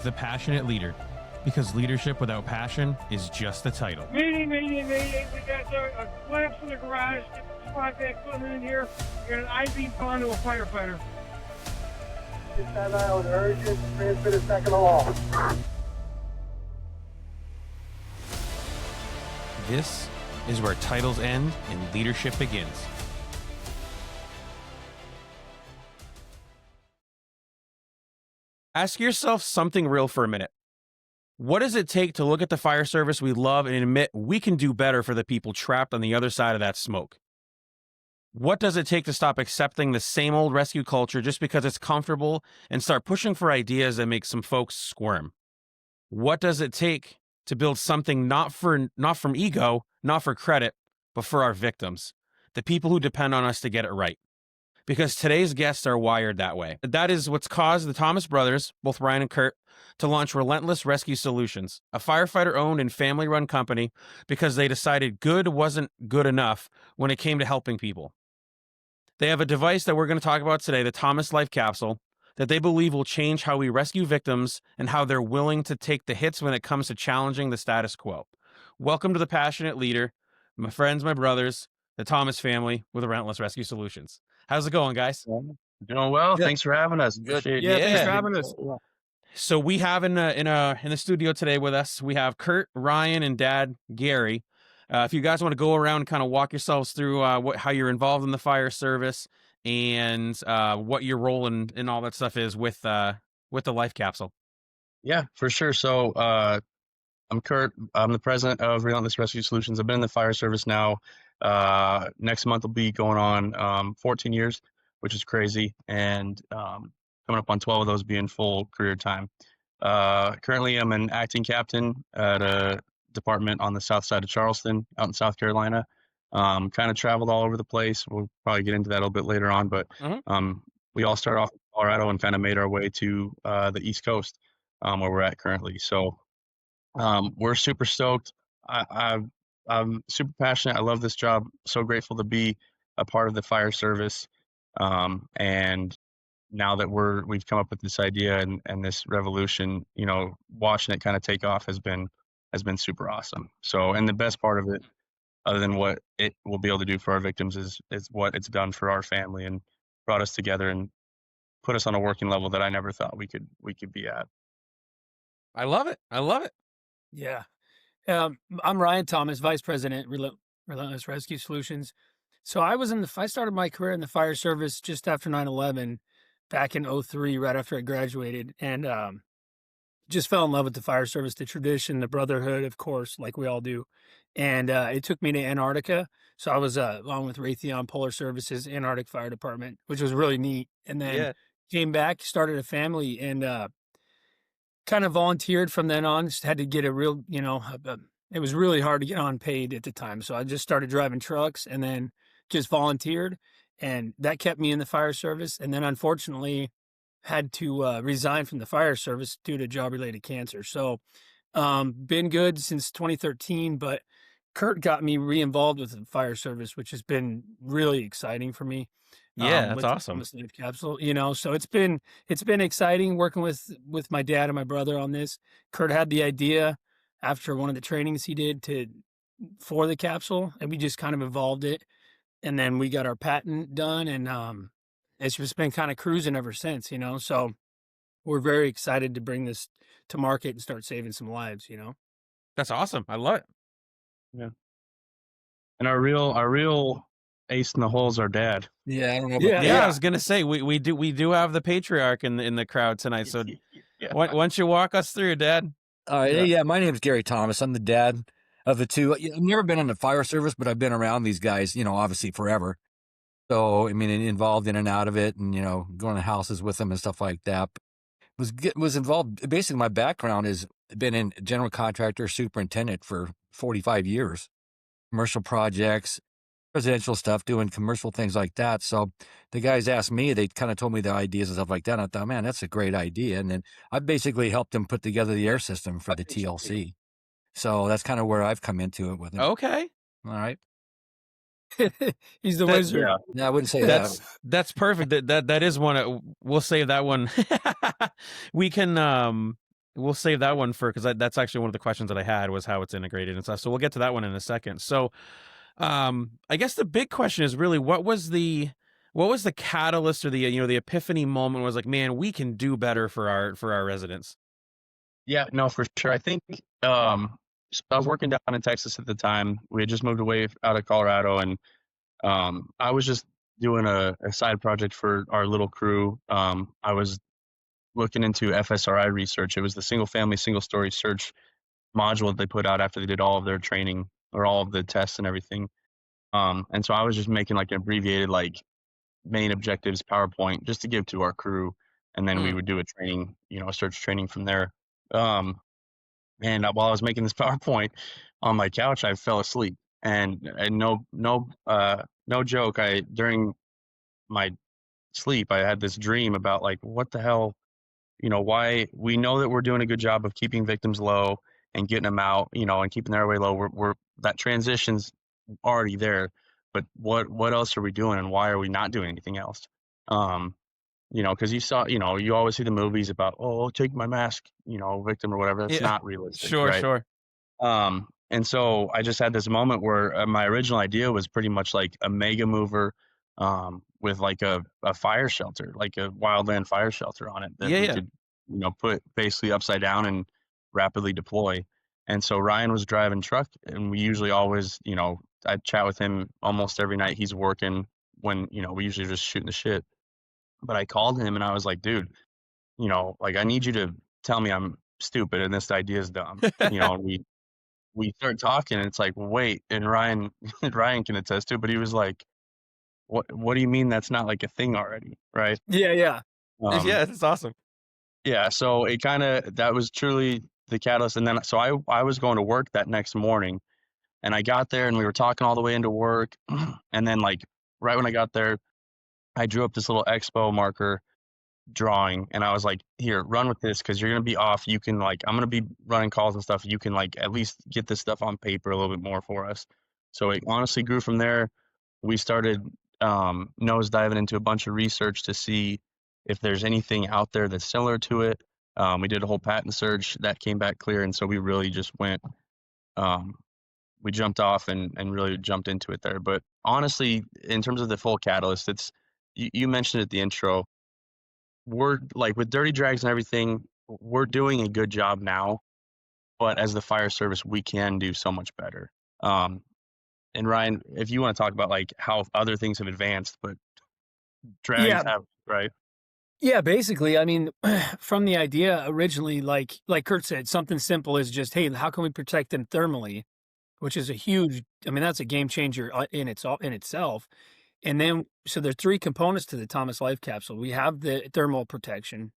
The Passionate Leader, because leadership without passion is just a title. Meeting. We got a collapse in the garage. Get the squad back equipment in here. We got an I-beam gone to a firefighter. Get that out, urgent, transmit a second along. This is where titles end and leadership begins. Ask yourself something real for a minute. What does it take to look at the fire service we love and admit we can do better for the people trapped on the other side of that smoke? What does it take to stop accepting the same old rescue culture just because it's comfortable and start pushing for ideas that make some folks squirm? What does it take to build something not from ego, not for credit, but for our victims, the people who depend on us to get it right? Because today's guests are wired that way. That is what's caused the Thomas brothers, both Ryan and Kurt, to launch Relentless Rescue Solutions, a firefighter-owned and family-run company, because they decided good wasn't good enough when it came to helping people. They have a device that we're going to talk about today, the Thomas Life Capsule, that they believe will change how we rescue victims and how they're willing to take the hits when it comes to challenging the status quo. Welcome to the Passionate Leader, my friends, my brothers, the Thomas family with Relentless Rescue Solutions. How's it going, guys? Doing well. Good. Thanks for having us. Good. Appreciate Yeah, it. thanks for having us. So we have in the studio today with us, we have Kurt, Ryan, and Dad Gary. If you guys want to go around and kind of walk yourselves through how you're involved in the fire service and what your role and all that stuff is with the Life Capsule. Yeah, for sure. So I'm Kurt. I'm the president of Relentless Rescue Solutions. I've been in the fire service now. Next month will be going on 14 years, which is crazy. And coming up on 12 of those being full career time. Currently, I'm an acting captain at a department on the south side of Charleston out in South Carolina. Kind of traveled all over the place. We'll probably get into that a little bit later on, but we all started off in Colorado and kind of made our way to the East Coast where we're at currently. So we're super stoked. I'm super passionate. I love this job. So grateful to be a part of the fire service. And now that we've come up with this idea and this revolution, watching it kind of take off has been super awesome. So, and the best part of it, other than what it will be able to do for our victims, is what it's done for our family and brought us together and put us on a working level that I never thought we could be at. I love it. Yeah. I'm Ryan Thomas, Vice President, Relentless Rescue Solutions. So I started my career in the fire service just after 9/11 back in 2003, right after I graduated, and just fell in love with the fire service, the tradition, the brotherhood, of course, like we all do. And it took me to Antarctica. So I was along with Raytheon Polar Services, Antarctic Fire Department, which was really neat. And then came back, started a family, and kind of volunteered from then on. Just had to get a real, it was really hard to get unpaid at the time. So I just started driving trucks and then just volunteered. And that kept me in the fire service. And then unfortunately had to resign from the fire service due to job-related cancer. So been good since 2013, but Kurt got me re-involved with the fire service, which has been really exciting for me. Yeah, that's awesome. Thomas Life Capsule, so it's been exciting working with my dad and my brother on this. Kurt had the idea after one of the trainings he did for the capsule, and we just kind of evolved it. And then we got our patent done, and it's just been kind of cruising ever since, So we're very excited to bring this to market and start saving some lives, That's awesome. I love it. Yeah. And our real ace in the hole is our dad. Yeah, I don't know. Yeah, I was gonna say we do have the patriarch in the crowd tonight. So why don't you walk us through, Dad? All right. Yeah, my name's Gary Thomas. I'm the dad of the two. I've never been in the fire service, but I've been around these guys, obviously forever. So, involved in and out of it and, going to houses with them and stuff like that. Was involved. Basically, my background has been in general contractor superintendent for 45 years, commercial projects, residential stuff, doing commercial things like that. So the guys asked me, they kind of told me their ideas and stuff like that. And I thought, man, that's a great idea. And then I basically helped them put together the air system for the TLC. So that's kind of where I've come into it with it. Okay. All right. He's the wizard. Yeah. No, I wouldn't say that. That's perfect. That is one. We'll save that one. We can we'll save that one for, because that's actually one of the questions that I had, was how it's integrated and stuff. So we'll get to that one in a second. So, I guess the big question is really, what was the catalyst, or the, the epiphany moment was like, man, we can do better for our residents. Yeah, no, for sure. I think so I was working down in Texas at the time. We had just moved away out of Colorado, and I was just doing a side project for our little crew. I was looking into FSRI research. It was the single family, single story search module that they put out after they did all of their training, or all of the tests and everything. And so I was just making like an abbreviated, like, main objectives PowerPoint just to give to our crew, and then we Mm. would do a training, a search training from there. And while I was making this PowerPoint on my couch, I fell asleep, and no joke, I during my sleep, I had this dream about, like, what the hell, why we know that we're doing a good job of keeping victims low and getting them out, and keeping their airway low. We're that transition's already there, but what else are we doing, and why are we not doing anything else? Um, because you always see the movies about, oh, take my mask, victim or whatever. That's Yeah. not realistic, Sure, right? sure. And so I just had this moment where my original idea was pretty much like a mega mover, with like a fire shelter, like a wildland fire shelter on it that Yeah, we yeah. could, put basically upside down and rapidly deploy. And so Ryan was driving truck, and we usually always, I'd chat with him almost every night. He's working when, we usually just shooting the shit. But I called him and I was like, dude, like, I need you to tell me I'm stupid and this idea is dumb. We start talking, and it's like, wait, and Ryan Ryan can attest to it, but he was like, what do you mean that's not like a thing already, right? Yeah, yeah. Yeah, Um, it's awesome. yeah, so that was truly the catalyst. And then so I was going to work that next morning, and I got there and we were talking all the way into work. And then, like, right when I got there, I drew up this little expo marker drawing, and I was like, here, run with this, because you're gonna be off. You can, like, I'm gonna be running calls and stuff. You can, like, at least get this stuff on paper a little bit more for us. So it honestly grew from there. We started nose diving into a bunch of research to see if there's anything out there that's similar to it. We did a whole patent search that came back clear, and so we really just went, um, we jumped off and really jumped into it there. But honestly, in terms of the full catalyst, you mentioned at the intro, we're like, with dirty drags and everything, we're doing a good job now, but as the fire service, we can do so much better. And Ryan, if you want to talk about like how other things have advanced, but drags Yeah. have, right? Yeah, basically, I mean, from the idea originally, like Kurt said, something simple is just, hey, how can we protect them thermally, which is a huge, I mean, that's a game changer in itself. And then, so there's three components to the Thomas Life Capsule. We have the thermal protection,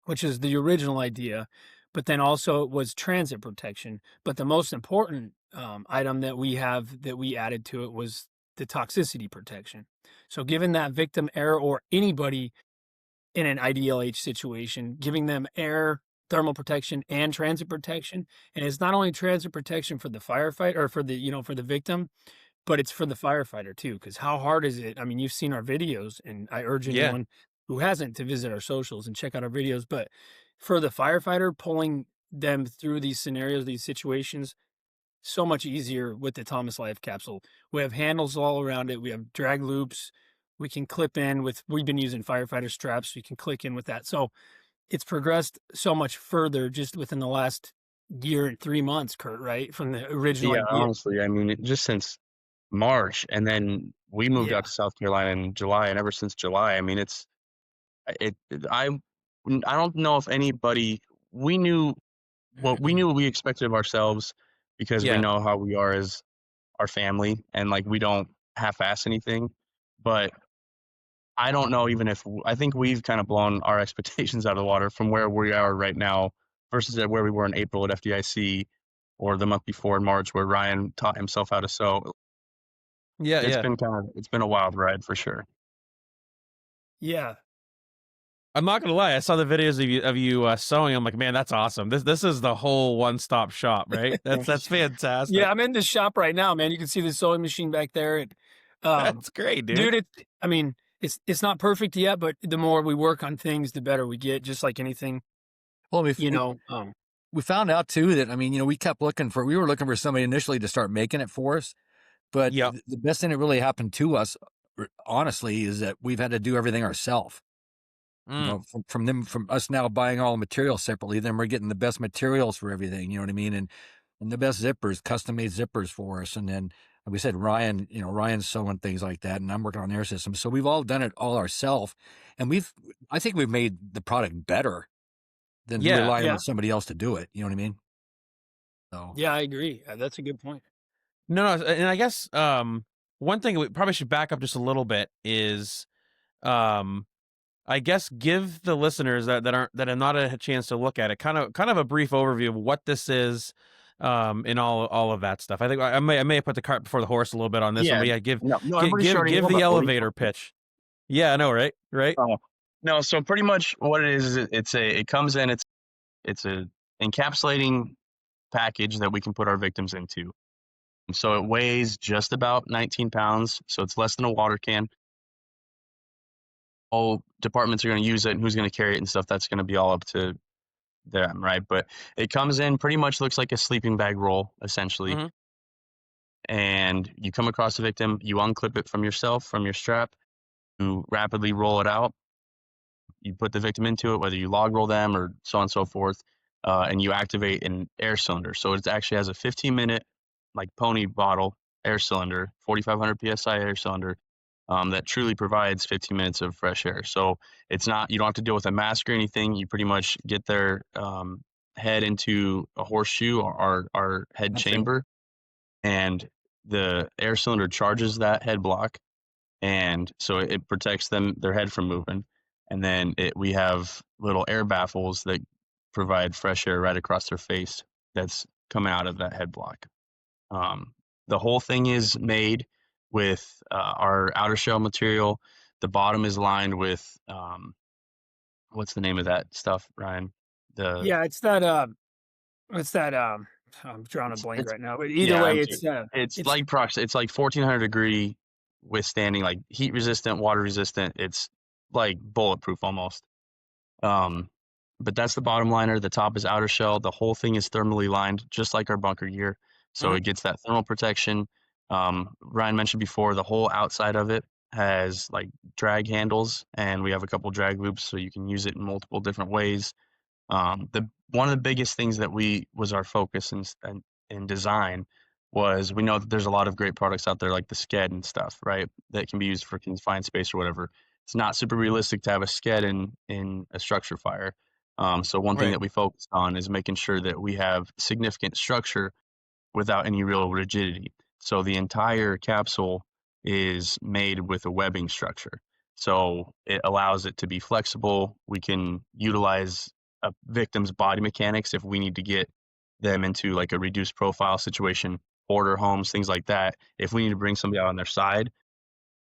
which is the original idea, but then also it was transit protection. But the most important item that we added to it was the toxicity protection. So giving that victim air, or anybody in an IDLH situation, giving them air, thermal protection, and transit protection. And it's not only transit protection for the firefighter, or for the, for the victim, but it's for the firefighter too. Because how hard is it? I mean, you've seen our videos, and I urge Yeah. anyone who hasn't to visit our socials and check out our videos. But for the firefighter, pulling them through these scenarios, these situations, so much easier with the Thomas Life Capsule. We have handles all around it. We have drag loops. We can clip in with, we've been using firefighter straps, so you can click in with that. So it's progressed so much further just within the last year and 3 months, Kurt, right? From the original Yeah, idea. honestly, I mean, just since March, and then we moved Yeah. out to South Carolina in July, and ever since July, I mean, I don't know if anybody, we knew what we expected of ourselves, because we Yeah. know how we are as our family, and like, we don't half-ass anything. But I don't know, even if I think we've kind of blown our expectations out of the water from where we are right now versus at where we were in April at FDIC, or the month before in March where Ryan taught himself how to sew. Yeah, It's yeah. been a wild ride for sure. Yeah. I'm not gonna lie. I saw the videos of you sewing. I'm like, man, that's awesome. This is the whole one-stop shop, right? That's fantastic. Yeah, I'm in the shop right now, man. You can see the sewing machine back there. And That's great, dude. dude, I mean, it's not perfect yet, but the more we work on things, the better we get, just like anything, Well, you know. we found out too that, I mean, we we were looking for somebody initially to start making it for us. But Yep. the best thing that really happened to us, honestly, is that we've had to do everything ourselves. Mm. From us now buying all the materials separately, then we're getting the best materials for everything. You know what I mean? And the best zippers, custom made zippers for us. And then, like we said, Ryan's sewing things like that, and I'm working on their system. So we've all done it all ourselves, and I think we've made the product better than Yeah. relying Yeah. on somebody else to do it. You know what I mean? So Yeah, I agree. That's a good point. No, no, and I guess one thing we probably should back up just a little bit is um I guess give the listeners that have not had a chance to look at it kind of a brief overview of what this is, and all of that stuff. I think I may have put the cart before the horse a little bit on this one, Yeah. but yeah, give No, give everybody should give, already give know, the but what do you elevator pitch. Yeah, I know, right? Right? No, so pretty much what it is it comes in, it's a encapsulating package that we can put our victims into. And so it weighs just about 19 pounds, so it's less than a water can. All departments are going to use it, and who's going to carry it and stuff, that's going to be all up to them, right? But it comes in, pretty much looks like a sleeping bag roll, essentially. Mhm. And you come across the victim, you unclip it from yourself, from your strap, you rapidly roll it out. You put the victim into it, whether you log roll them or so on and so forth, and you activate an air cylinder. So it actually has a 15-minute, like pony bottle air cylinder, 4,500 psi air cylinder, that truly provides 15 minutes of fresh air. So it's not, you don't have to deal with a mask or anything. You pretty much get their head into a horseshoe or our head that's it. chamber, and the air cylinder charges that head block, and so it protects their head from moving. And then we have little air baffles that provide fresh air right across their face that's coming out of that head block. The whole thing is made with our outer shell material. The bottom is lined with what's the name of that stuff, Ryan? Yeah, it's that. What's that? I'm drawing a blank It's right now. But either yeah, way, it's it's like it's like 1400 degree withstanding, like heat resistant, water resistant. It's like bulletproof almost. But that's the bottom liner. The top is outer shell. The whole thing is thermally lined, just like our bunker gear. So Mhm. it gets that thermal protection. Ryan mentioned before, the whole outside of it has like drag handles, and we have a couple drag loops, so you can use it in multiple different ways. The one of the biggest things that was our focus in design was, we know that there's a lot of great products out there like the sked and stuff, right? That can be used for confined space or whatever. It's not super realistic to have a sked in a structure fire. So one thing Right. that we focused on is making sure that we have significant structure without any real rigidity. So the entire capsule is made with a webbing structure. So it allows it to be flexible. We can utilize a victim's body mechanics if we need to get them into like a reduced profile situation, order homes, things like that. If we need to bring somebody out on their side,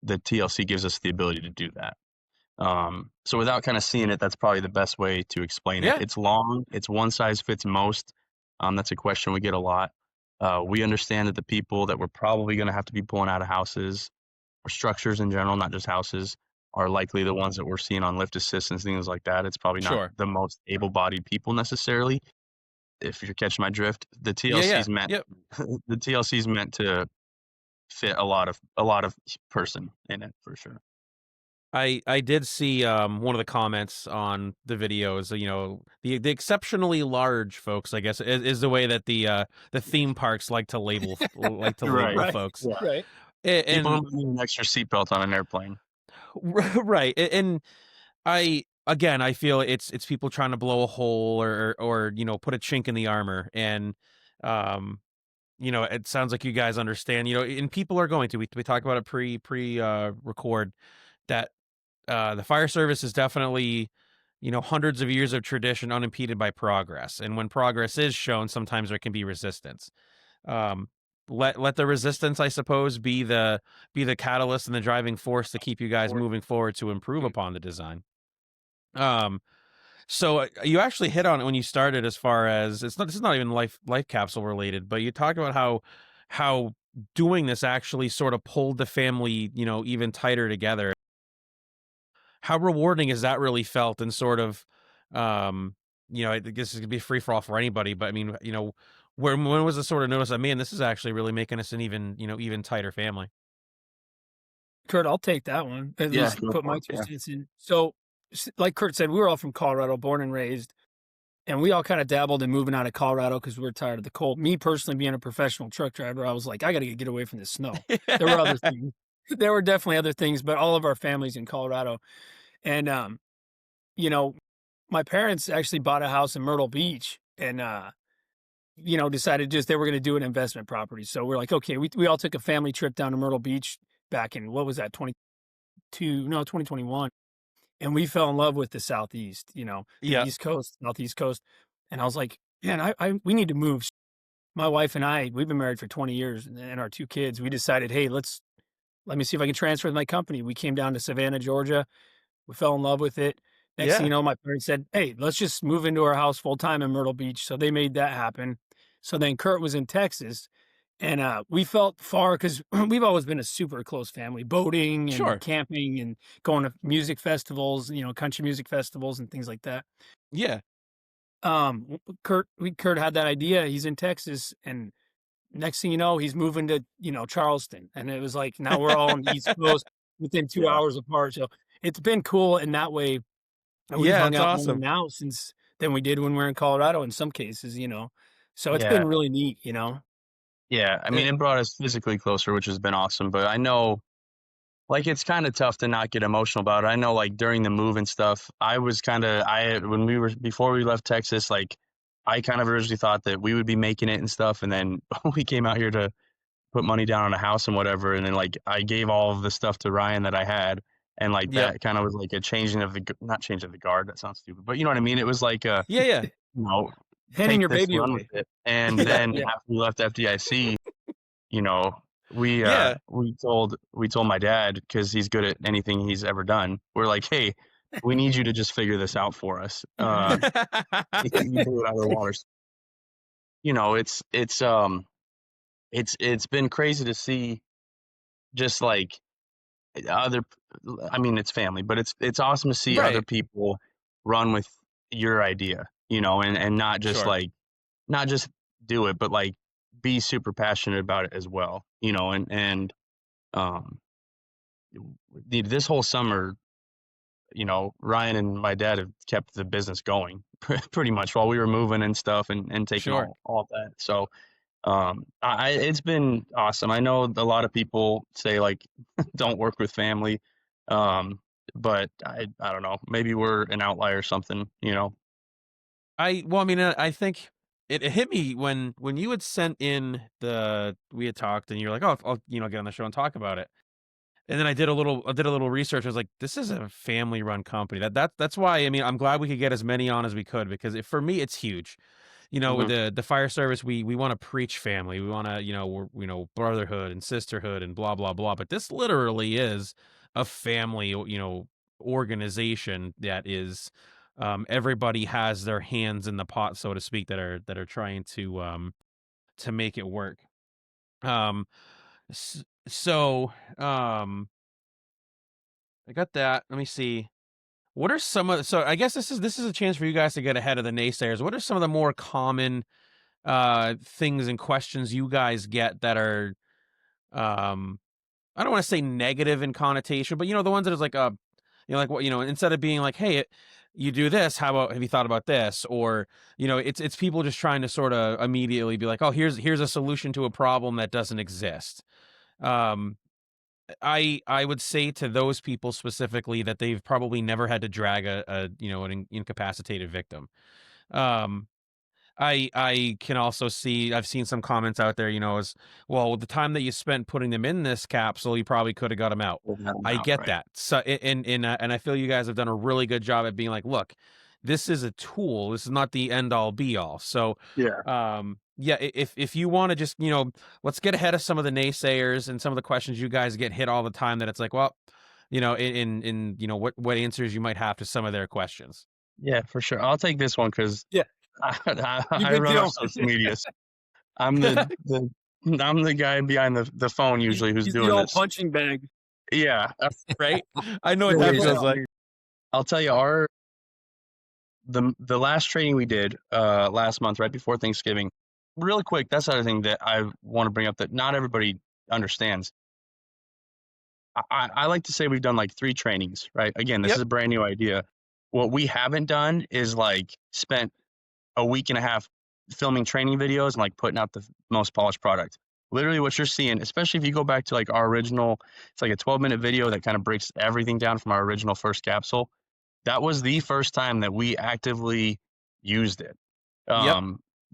the TLC gives us the ability to do that. So without kind of seeing it, that's probably the best way to explain it. Yeah. It's long. It's one size fits most. That's a question we get a lot. We understand that the people that we're probably going to have to be pulling out of houses or structures in general, not just houses, are likely the ones that we're seeing on lift assistance, things like that. It's probably not Sure. the most able-bodied people necessarily. If you're catching my drift, the Yeah, yeah. TLC's meant Yep. the TLC's meant to fit a lot of person in it for sure. I did see one of the comments on the videos. The exceptionally large folks, I guess, is the way that the theme parks like to label Right. right, folks. Yeah. right. People And don't need an extra seatbelt on an airplane. right, and I feel it's people trying to blow a hole or put a chink in the armor, and it sounds like you guys understand. And people are going to we talked about it pre record that. The fire service is definitely, hundreds of years of tradition unimpeded by progress. And when progress is shown, sometimes there can be resistance. Um, let the resistance, I suppose, be the catalyst and the driving force to keep you guys moving forward to improve upon the design. Um, so you actually hit on it when you started, as far as this is not even life capsule related, but you talked about how doing this actually sort of pulled the family, even tighter together. How rewarding has that really felt, and sort of, um, I guess this could be free for all for anybody, but I mean, when was the sort of notice that, man, this is actually really making us an even tighter family? Kurt, I'll take that one. At Yeah, least go put for my it, 2 yeah. cents in. So, like Kurt said, we were all from Colorado, born and raised, and we all kind of dabbled in moving out of Colorado because we were tired of the cold. Me personally, being a professional truck driver, I was like, I got to get away from the snow. There were other things. There were definitely other things, but all of our families in Colorado, and you know, my parents actually bought a house in Myrtle Beach, and decided just they were going to do an investment property. So we're like, okay, we all took a family trip down to Myrtle Beach back in, what was that, 2021. And we fell in love with the Southeast, the Yeah, East Coast, Southeast Coast. And I was like, man, we need to move. My wife and I, we've been married for 20 years, and our 2 kids, we decided, hey, let me see if I can transfer my company. We came down to Savannah, Georgia. We fell in love with it. Next thing yeah, you know, my parents said, hey, let's just move into our house full time in Myrtle Beach. So they made that happen. So then Kurt was in Texas, and we felt far because we've always been a super close family, boating and sure, camping and going to music festivals, country music festivals and things like that. yeah, Kurt had that idea. He's in Texas, and next thing you know, he's moving to, Charleston. And it was like, now we're all on the East Coast within 2 Yeah. hours apart. So it's been cool in that way. And we've yeah. hung It's out more awesome. now since than we did when we were in Colorado in some cases. So it's Yeah. been really neat. Yeah. I mean, Eh, it brought us physically closer, which has been awesome. But I know, like, it's kind of tough to not get emotional about it. I know, like, during the move and stuff, when before we left Texas, like, I kind of originally thought that we would be making it and stuff. And then we came out here to put money down on a house and whatever. And then, like, I gave all of the stuff to Ryan that I had. And, like, Yep. that kind of was like a changing of not changing of the guard. That sounds stupid. But you know what I mean? It was like, Yeah, yeah, you know, Handing take your this, baby run with away. it. And yeah, then Yeah. after we left FDIC, you know, we yeah. we told my dad, because he's good at anything he's ever done. We're like, hey, we need you to just figure this out for us. You blew it out of the water. You know, it's been crazy to see, just like, other. I mean, it's family, but it's awesome to see other Right. people run with your idea. And Sure. not just do it, but, like, be super passionate about it as well. Um, this whole summer, Ryan and my dad have kept the business going pretty much while we were moving and stuff, and taking Sure. all of that. So, it's been awesome. I know a lot of people say, like, don't work with family. But I don't know, maybe we're an outlier or something. I mean, I think it hit me when you had sent in we had talked and you're like, oh, I'll get on the show and talk about it. And then I did a little research. I was like, this is a family run company. That's why, I mean, I'm glad we could get as many on as we could, because for me it's huge. With Hmm. the fire service, we want to preach family. We want to, brotherhood and sisterhood and blah blah blah. But this literally is a family, organization that is, everybody has their hands in the pot, so to speak, that are trying to make it work. Um, so, I got that. Let me see. What are some of so I guess this is a chance for you guys to get ahead of the naysayers. What are some of the more common things and questions you guys get that are, um I don't want to say negative in connotation, but the ones that is like, like, what, instead of being like, hey, you do this, how about, have you thought about this? Or, it's people just trying to sort of immediately be like, oh, here's a solution to a problem that doesn't exist. Um I would say to those people specifically that they've probably never had to drag an incapacitated victim. Um I can also see, I've seen some comments out there, as well, with the time that you spent putting them in this capsule, you probably could have got them out. I get Right. that. So, and I feel you guys have done a really good job at being like, look, this is a tool. This is not the end all be all. So, Yeah. yeah, if you want to just, let's get ahead of some of the naysayers and some of the questions you guys get hit all the time, that it's like, well, in what answers you might have to some of their questions. Yeah, for sure. I'll take this one because Yeah. You I good run our deal. social media. I'm the I'm the guy behind the phone usually who's He's the doing old this. punching bag. Yeah. Right? I know what No that worries at feels all. like. I'll tell you, the last training we did last month, right before Thanksgiving, really quick, that's the other thing that I want to bring up that not everybody understands. I like to say we've done like 3 trainings, right? Again, this Yep. is a brand new idea. What we haven't done is like spent a week and a half filming training videos and like putting out the most polished product. Literally what you're seeing, especially if you go back to like our original, it's like a 12-minute video that kind of breaks everything down from our original first capsule. That was the first time that we actively used it. Yep.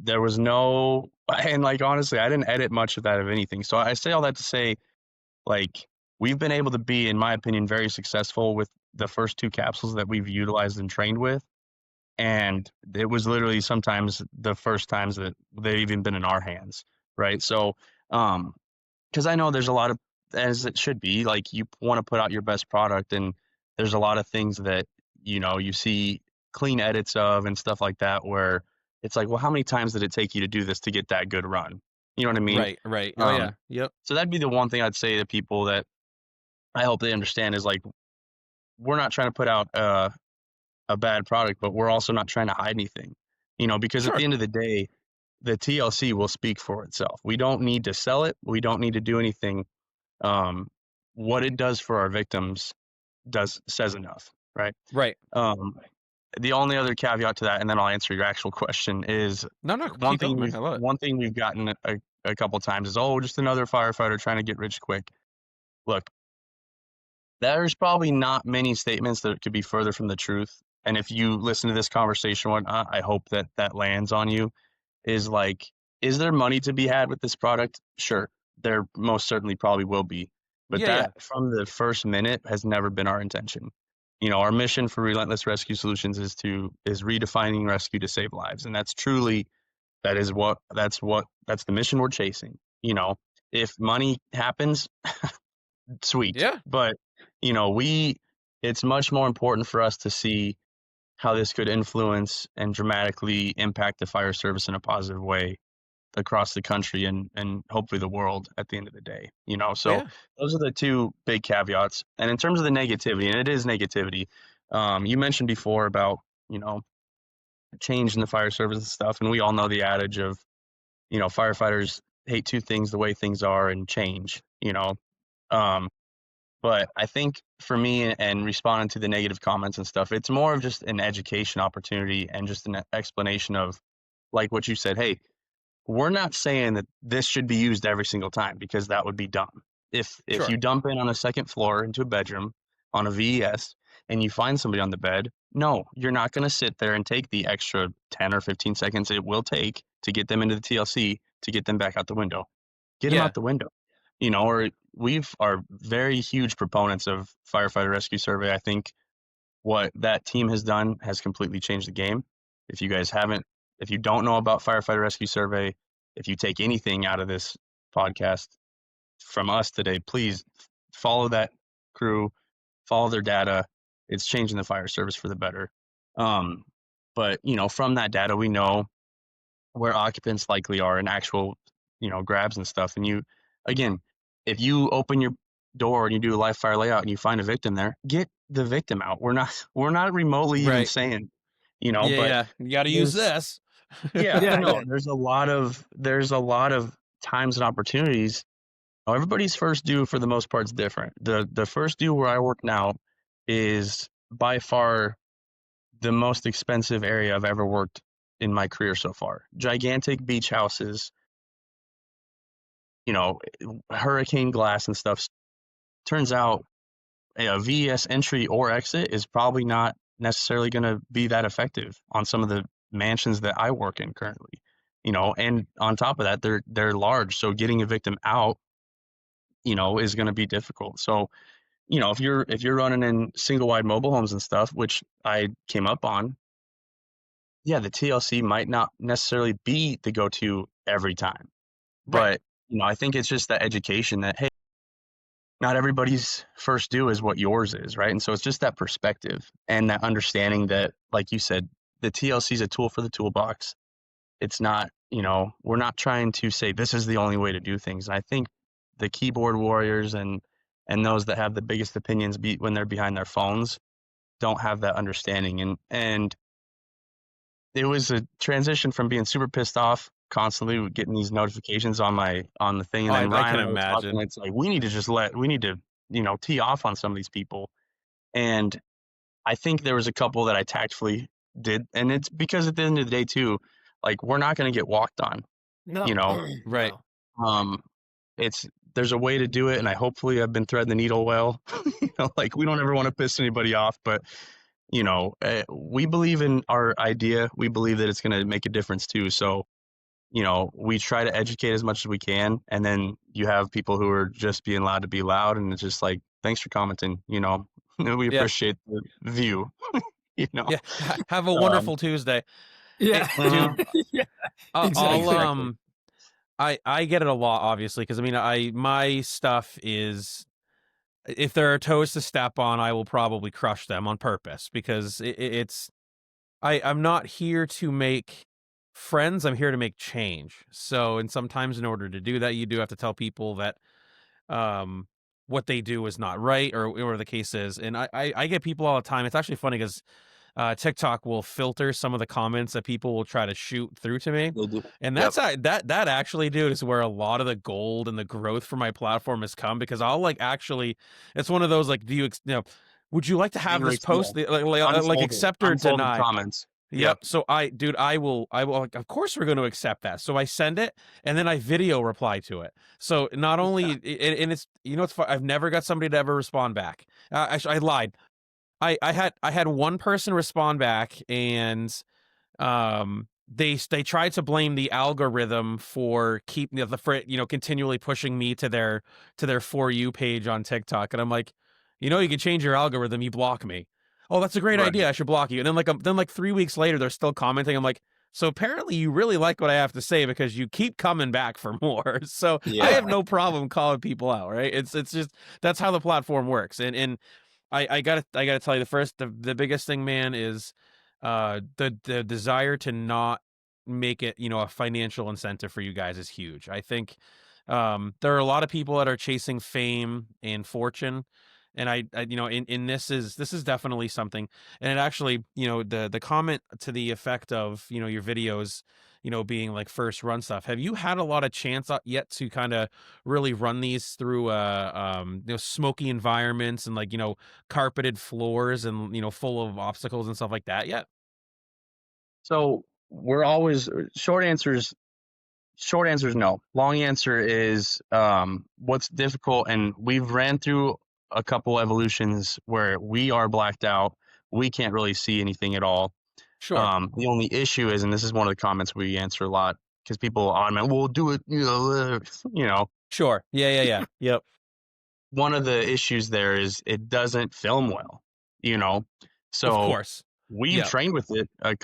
There was no, and like honestly, I didn't edit much of that of anything. So I say all that to say, like, we've been able to be, in my opinion, very successful with the first 2 capsules that we've utilized and trained with. And it was literally sometimes the first times that they've even been in our hands, right? So, because I know there's a lot of, as it should be, like you want to put out your best product, and there's a lot of things that you see clean edits of and stuff like that, where it's like, well, how many times did it take you to do this to get that good run? You know what I mean? Right. Right. Oh yeah. Yep. So that'd be the one thing I'd say to people that I hope they understand is like, we're not trying to put out a bad product, but we're also not trying to hide anything, because at Sure. the end of the day, the TLC will speak for itself. We don't need to sell it. We don't need to do anything. What it does for our victims says enough, right? Right. The only other caveat to that, and then I'll answer your actual question, is No. one Keep going, thing man. I love it. one thing we've gotten a couple times is, oh, just another firefighter trying to get rich quick. Look, there's probably not many statements that could be further from the truth. And if you listen to this conversation, I hope that lands on you. Is like, is there money to be had with this product? Sure, there most certainly probably will be. But Yeah. Yeah. that from the first minute has never been our intention. Our mission for Relentless Rescue Solutions is redefining rescue to save lives. And that's truly, that's the mission we're chasing. If money happens, sweet. Yeah. But, it's much more important for us to see how this could influence and dramatically impact the fire service in a positive way across the country and hopefully the world at the end of the day. So Yeah. those are the 2 big caveats. And in terms of the negativity, and it is negativity, you mentioned before about, change in the fire service and stuff. And we all know the adage of, firefighters hate 2 things, the way things are and change, but I think for me and responding to the negative comments and stuff, it's more of just an education opportunity and just an explanation of, like what you said, hey, we're not saying that this should be used every single time, because that would be dumb. If Sure. you dump in on a second floor into a bedroom on a VES and you find somebody on the bed, no, you're not going to sit there and take the extra 10 or 15 seconds it will take to get them into the TLC to get them back out the window. Get them Yeah. out the window. Or we are very huge proponents of Firefighter Rescue Survey. I think what that team has done has completely changed the game. If you don't know about Firefighter Rescue Survey, if you take anything out of this podcast from us today, please follow that crew, follow their data. It's changing the fire service for the better. But from that data, we know where occupants likely are in actual, grabs and stuff. And again, if you open your door and you do a live fire layout and you find a victim there, get the victim out. We're not remotely even Right. saying, Yeah. but Yeah. You got to use there's- this. yeah, Yeah, no, yeah. there's a lot of times and opportunities. Everybody's first due for the most part is different. The first due where I work now is by far the most expensive area I've ever worked in my career so far. Gigantic beach houses, hurricane glass and stuff. Turns out a VES entry or exit is probably not necessarily going to be that effective on some of the mansions that I work in currently. And on top of that, they're large, so getting a victim out, is going to be difficult. So, if you're running in single wide mobile homes and stuff, which I came up on, yeah, the TLC might not necessarily be the go-to every time. Right. But, I think it's just that education that, hey, not everybody's first due is what yours is, right? And so it's just that perspective and that understanding that, like you said, the TLC is a tool for the toolbox. It's not, we're not trying to say this is the only way to do things. And I think the keyboard warriors and those that have the biggest opinions when they're behind their phones don't have that understanding. And it was a transition from being super pissed off constantly with getting these notifications on the thing, and I, then I Ryan can and I were talking. imagine. It's like we need to tee off on some of these people, and I think there was a couple that I tactfully did, and it's because at the end of the day too, like we're not going to get walked on, you No, know. Right. no. Um, it's there's a way to do it, and I hopefully I've been threading the needle well. Like we don't ever want to piss anybody off, but we believe in our idea. We believe that it's going to make a difference too. So we try to educate as much as we can, and then you have people who are just being allowed to be loud, and it's just like, thanks for commenting. We Yeah. appreciate the view. you know, Yeah. Have a um, wonderful Tuesday. Yeah. Dude, Yeah, I'll exactly. I get it a lot, obviously, because I mean, my stuff is, if there are toes to step on, I will probably crush them on purpose, because it's I'm not here to make friends. I'm here to make change. So, and sometimes in order to do that, you do have to tell people that um what they do is not right, or whatever the case is. And I get people all the time. It's actually funny because TikTok will filter some of the comments that people will try to shoot through to me. they do. And Yep. that actually, dude, is where a lot of the gold and the growth for my platform has come, because I'll actually, it's one of those do would you like to have this Generates post, accept or unfolded deny? comments. Yep. Yep. So I will, of course we're going to accept that. So I send it, and then I video reply to it. So not only, and it's, it's fun. I've never got somebody to ever respond back. Actually, I lied. I had one person respond back, and they tried to blame the algorithm for continually pushing me to their For You page on TikTok. And I'm like, you can change your algorithm, you block me. Oh, that's a great Right. idea, I should block you. And then 3 weeks later they're still commenting. I'm like, so apparently you really like what I have to say, because you keep coming back for more. So I Yeah. have no problem calling people out, right? It's just, that's how the platform works. And I gotta tell you, the biggest thing, man, is the desire to not make it, a financial incentive for you guys is huge. I think there are a lot of people that are chasing fame and fortune, and in this is definitely something. And it actually, the comment to the effect of, your videos, being like first run stuff. Have you had a lot of chance yet to kind of really run these through smoky environments, and carpeted floors, and full of obstacles and stuff like that yet? So we're always short answer is no. Long answer is what's difficult, and we've ran through a couple evolutions where we are blacked out. We can't really see anything at all. Sure. The only issue is, and this is one of the comments we answer a lot, because people automatically, we'll do it, Sure. Yeah. Yep. one of the issues there is it doesn't film well, you know. Of So course. we've Yep. trained with it a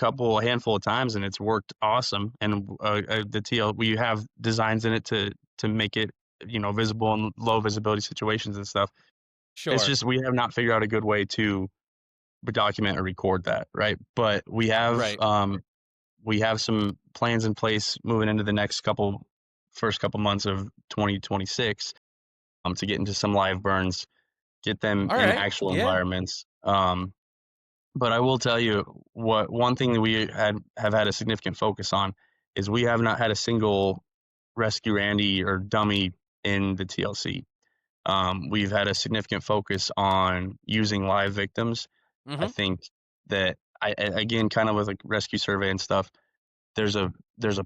handful of times, and it's worked awesome. And the TL, we have designs in it to make it, visible in low visibility situations and stuff. It's Sure. just we have not figured out a good way to document or record that, right? But Right. we have some plans in place moving into the first couple months of 2026, to get into some live burns, get them All in right. actual Yeah. environments. But I will tell you one thing that we have had a significant focus on is we have not had a single rescue Randy or dummy in the TLC. We've had a significant focus on using live victims. I Mm-hmm. think that again, kind of with like rescue survey and stuff, there's a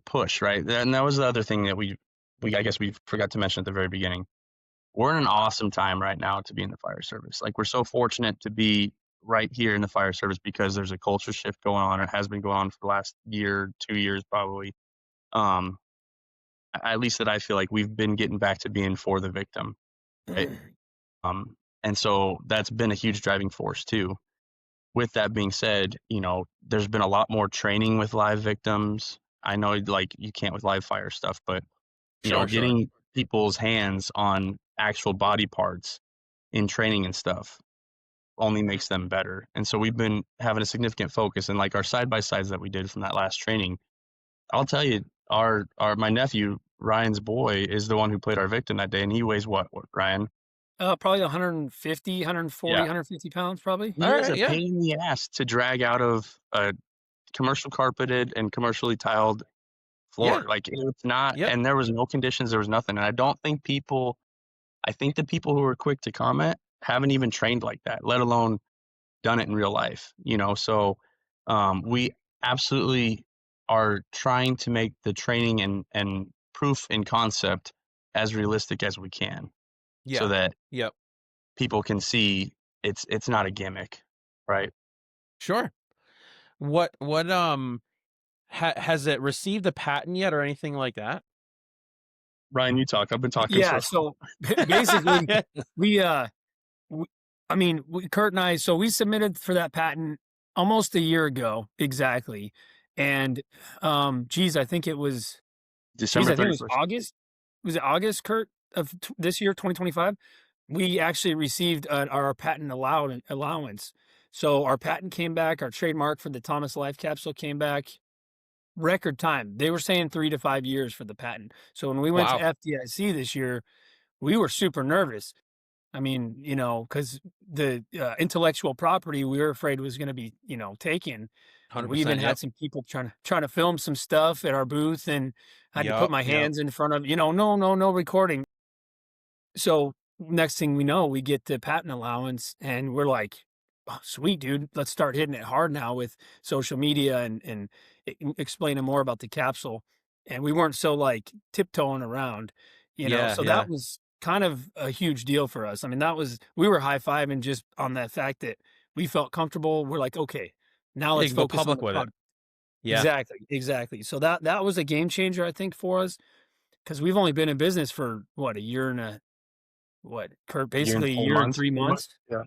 push, right? And that was the other thing that we I guess we forgot to mention at the very beginning. We're in an awesome time right now to be in the fire service. Like, we're so fortunate to be right here in the fire service because there's a culture shift going on. It has been going on for the last year, 2 years probably. Um, at least that I feel like we've been getting back to being for the victim, right? And so that's been a huge driving force too. With that being said, there's been a lot more training with live victims. I know, like, you can't with live fire stuff, but Sure. getting people's hands on actual body parts in training and stuff only makes them better. And so we've been having a significant focus, and like our side by sides that we did from that last training. I'll tell you, my nephew Ryan's boy is the one who played our victim that day, and he weighs what Ryan? Probably 150, 140, Yeah. 150 pounds, probably. He All is right. a Yeah. pain in the ass to drag out of a commercial carpeted and commercially tiled floor. Yeah. Like it's not, Yep. and there was no conditions, there was nothing. And I think the people who are quick to comment haven't even trained like that, let alone done it in real life, you know? So, we absolutely are trying to make the training and proof in concept as realistic as we can Yeah. so that Yep. people can see it's not a gimmick, right? Sure. Has it received a patent yet or anything like that? Ryan, you talk. I've been talking Yeah. so So basically, we I mean, Kurt and I, so we submitted for that patent almost a year ago, exactly. And, geez, I think it was, December I think it was 31st. August. Was it August, Kurt, of this year, 2025? We actually received our patent allowance. So our patent came back, our trademark for the Thomas Life Capsule came back record time. They were saying 3 to 5 years for the patent. So when we went to Wow. FDIC this year, we were super nervous. I mean, because the intellectual property we were afraid was going to be, taken. And we even 100%. had Yep. some people trying to film some stuff at our booth, and I had to put Yep. my Yep. hands in front of, no recording. So next thing we know, we get the patent allowance, and we're like, oh, sweet, dude, let's start hitting it hard now with social media and explaining more about the capsule. And we weren't so like tiptoeing around, Yeah. so Yeah. that was kind of a huge deal for us. I mean, we were high-fiving just on that fact that we felt comfortable. We're like, okay, now You let's can go focus on public the with it. product. Yeah. Exactly. So that was a game changer, I think, for us, because we've only been in business for what, a year and Kurt, basically a 4 year and months. 3 months, Yeah.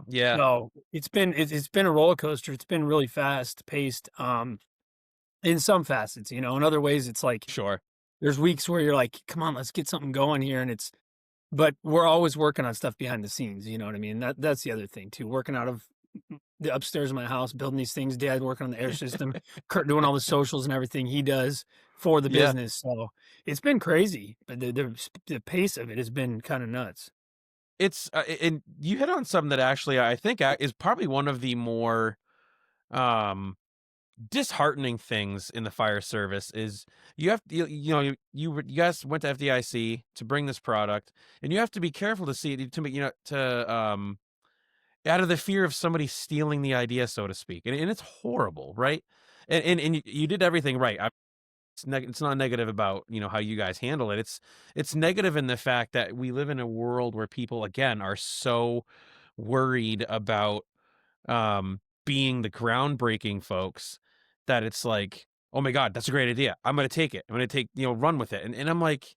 Yeah. So it's been a roller coaster. It's been really fast paced, in some facets, in other ways it's like Sure. there's weeks where you're like, come on, let's get something going here. But we're always working on stuff behind the scenes. You know what I mean? That's the other thing too. Working out of the upstairs of my house, building these things, Dad working on the air system, Kurt doing all the socials and everything he does for the Yeah. business. So it's been crazy, but the pace of it has been kind of nuts. It's and you hit on something that actually I think is probably one of the more um disheartening things in the fire service is you have you guys went to FDIC to bring this product, and you have to be careful to see it to out of the fear of somebody stealing the idea, so to speak, and it's horrible, right? And you did everything right. It's not negative about how you guys handle it. It's negative in the fact that we live in a world where people again are so worried about being the groundbreaking folks that it's like, oh my god, that's a great idea, I'm gonna take it, I'm gonna run with it, and I'm like,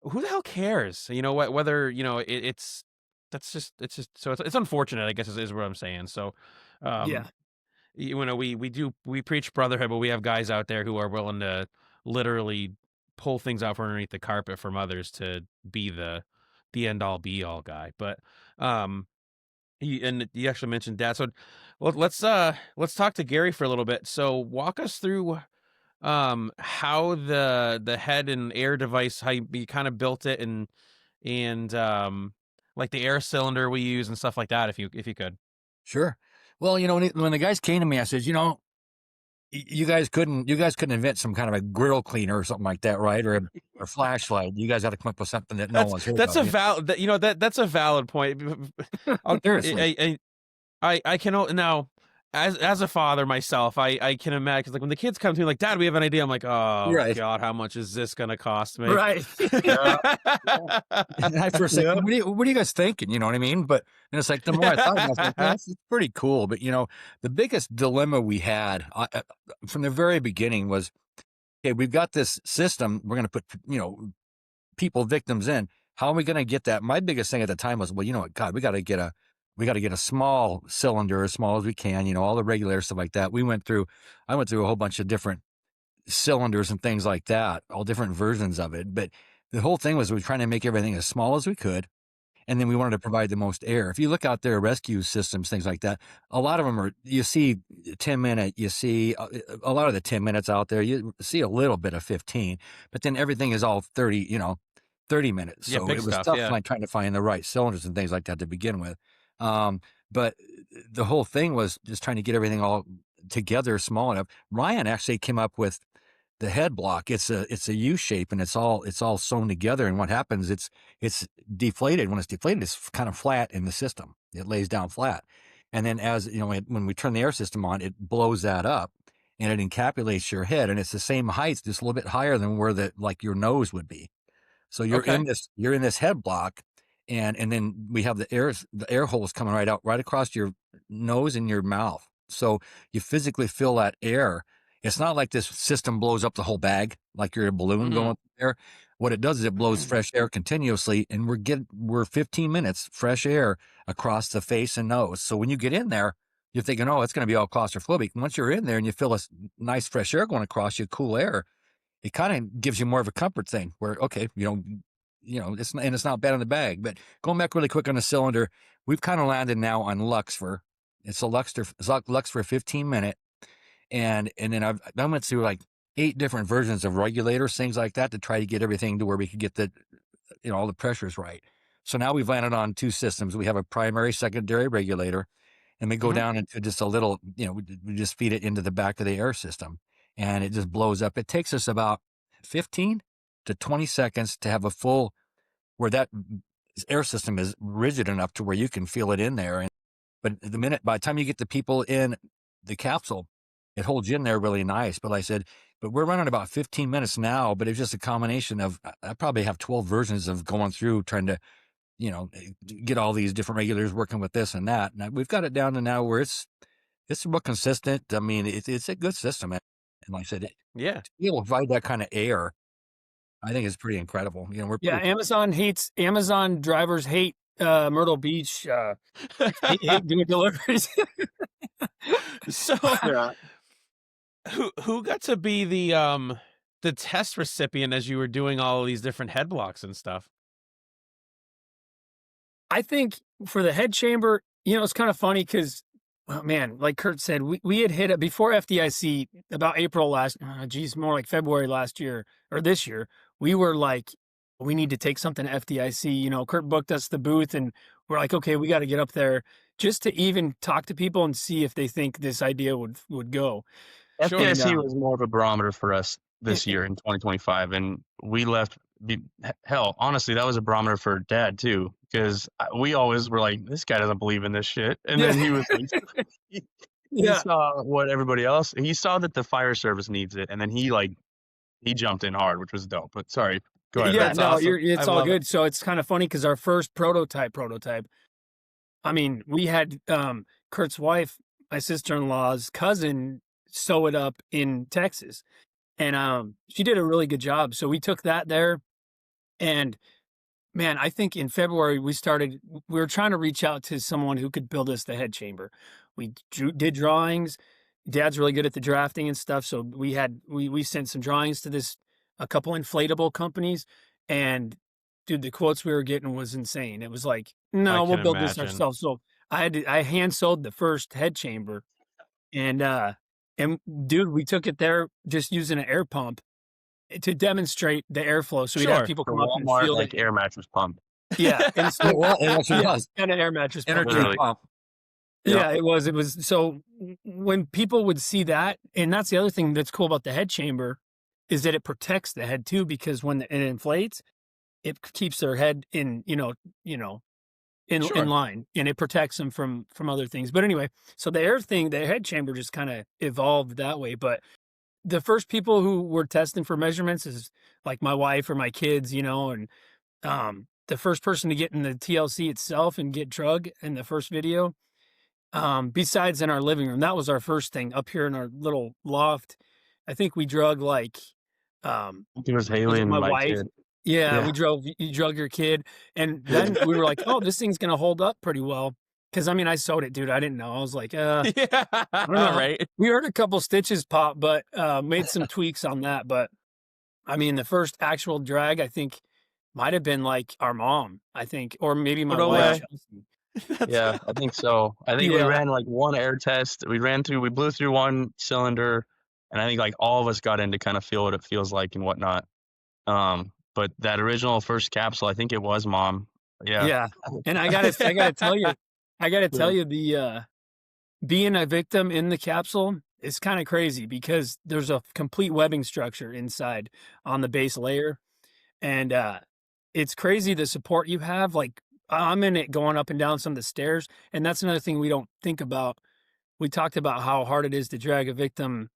who the hell cares, whether it's so it's unfortunate, I guess, is what I'm saying. So Yeah. um we preach brotherhood, but we have guys out there who are willing to literally pull things out from underneath the carpet from others to be the end all be all guy. But and you actually mentioned Dad. So well, let's talk to Gary for a little bit. So walk us through how the head and air device, how you kind of built it, and like the air cylinder we use and stuff like that, if you could. Sure. Well, when the guys came to me, I said, you guys couldn't invent some kind of a grill cleaner or something like that, right? Or a flashlight. You guys got to come up with something that no one's heard That's of. a valid that's a valid point. Seriously. I can now, as a father myself, I can imagine, 'cause, like, when the kids come to me like, Dad, we have an idea, I'm like, oh Right. god, how much is this gonna cost me? Right. And I first said, what are you guys thinking? You know what I mean? But and it's like the more I thought, I was like, well, it's pretty cool. But the biggest dilemma we had from the very beginning was, okay, we've got this system. We're going to put people, victims in. How are we going to get that? My biggest thing at the time was, well, you know what, God, we got to get a small cylinder, as small as we can. All the regular stuff like that. I went through a whole bunch of different cylinders and things like that, all different versions of it. But the whole thing was we were trying to make everything as small as we could. And then we wanted to provide the most air. If you look out there, rescue systems, things like that, a lot of them you see 10-minute, you see a lot of the 10 minutes out there, you see a little bit of 15, but then everything is all 30 minutes. Yeah, So big it was stuff, tough yeah. like trying to find the right cylinders and things like that to begin with. But the whole thing was just trying to get everything all together small enough. Ryan actually came up with the head block. It's a U shape, and it's all sewn together. And what happens? It's deflated. When it's deflated, it's kind of flat in the system. It lays down flat, and then as you know, when we turn the air system on, it blows that up, and it encapsulates your head, and it's the same height, just a little bit higher than where your nose would be. So you're Okay. in this head block, and then we have the air holes coming right out right across your nose and your mouth. So you physically feel that air. It's not like this system blows up the whole bag like you're a balloon going there. What it does is it blows fresh air continuously, and we're 15 minutes fresh air across the face and nose. So when you get in there, you're thinking, oh, it's going to be all claustrophobic. And once you're in there and you feel this nice fresh air going across you, cool air, it kind of gives you more of a comfort thing where, okay, it's not bad in the bag. But going back really quick on the cylinder, we've kind of landed now on Luxfer. It's a Luxfer 15-minute. And then I went through like 8 different versions of regulators, things like that, to try to get everything to where we could get all the pressures right. So now we've landed on 2 systems. We have a primary, secondary regulator, and we go down into just a little, we just feed it into the back of the air system, and it just blows up. It takes us about 15 to 20 seconds to have a full, where that air system is rigid enough to where you can feel it in there. But by the time you get the people in the capsule, it holds you in there really nice. But like I said, we're running about 15 minutes now, but it's just a combination of, I probably have 12 versions of going through trying to, get all these different regulators working with this and that. And we've got it down to now where it's real consistent. I mean, it's a good system. And like I said, to be able to provide that kind of air, I think is pretty incredible. Amazon drivers hate Myrtle Beach, hate doing deliveries. So who got to be the test recipient as you were doing all of these different head blocks and stuff? I think for the head chamber, it's kind of funny because, oh man, like Kurt said, we had hit it before FDIC about April more like February last year or this year. We were like, we need to take something to FDIC. Kurt booked us the booth, and we're like, okay, we got to get up there just to even talk to people and see if they think this idea would go. FDIC was more of a barometer for us this year in 2025, and we left. Hell, honestly, that was a barometer for Dad too, because we always were like, this guy doesn't believe in this shit, and then he was like, he saw what everybody else. He saw that the fire service needs it, and then he jumped in hard, which was dope. But sorry, go ahead. Yeah, no, awesome. It's all good. So it's kind of funny because our first prototype. I mean, we had Kurt's wife, my sister-in-law's cousin, sew it up in Texas, and she did a really good job. So we took that there, and man, I think in February we were trying to reach out to someone who could build us the head chamber. We did drawings. Dad's really good at the drafting and stuff, so we sent some drawings to a couple inflatable companies, and dude, the quotes we were getting was insane. It was like, no, we'll build this ourselves. So I hand sewed the first head chamber, and dude, we took it there just using an air pump to demonstrate the airflow. So we'd have people come up and feel like air mattress pump. Yeah, and so, it actually was kind of air mattress pump. energy pump. Yeah, it was. So when people would see that, and that's the other thing that's cool about the head chamber, is that it protects the head too, because when it inflates, it keeps their head in line, and it protects them from other things. But anyway, so the head chamber just kind of evolved that way. But the first people who were testing for measurements is like my wife or my kids, and the first person to get in the TLC itself and get drug in the first video, besides in our living room, that was our first thing up here in our little loft. I think we drug like, it was Haley and my wife. Kid. Yeah, you drug your kid. And then we were like, oh, this thing's going to hold up pretty well. Because, I mean, I sewed it, dude. I didn't know. I was like, I don't know. Right. We heard a couple stitches pop, but made some tweaks on that. But, I mean, the first actual drag, I think, might have been like our mom, I think. Or maybe my wife. Yeah, I think so. I think we ran like one air test. We blew through one cylinder. And I think like all of us got in to kind of feel what it feels like and whatnot. But that original first capsule, I think it was Mom. Yeah. Yeah. And I gotta tell you, the being a victim in the capsule, It's kind of crazy because there's a complete webbing structure inside on the base layer. And it's crazy the support you have. Like I'm in it going up and down some of the stairs. And that's another thing we don't think about. We talked about how hard it is to drag a victim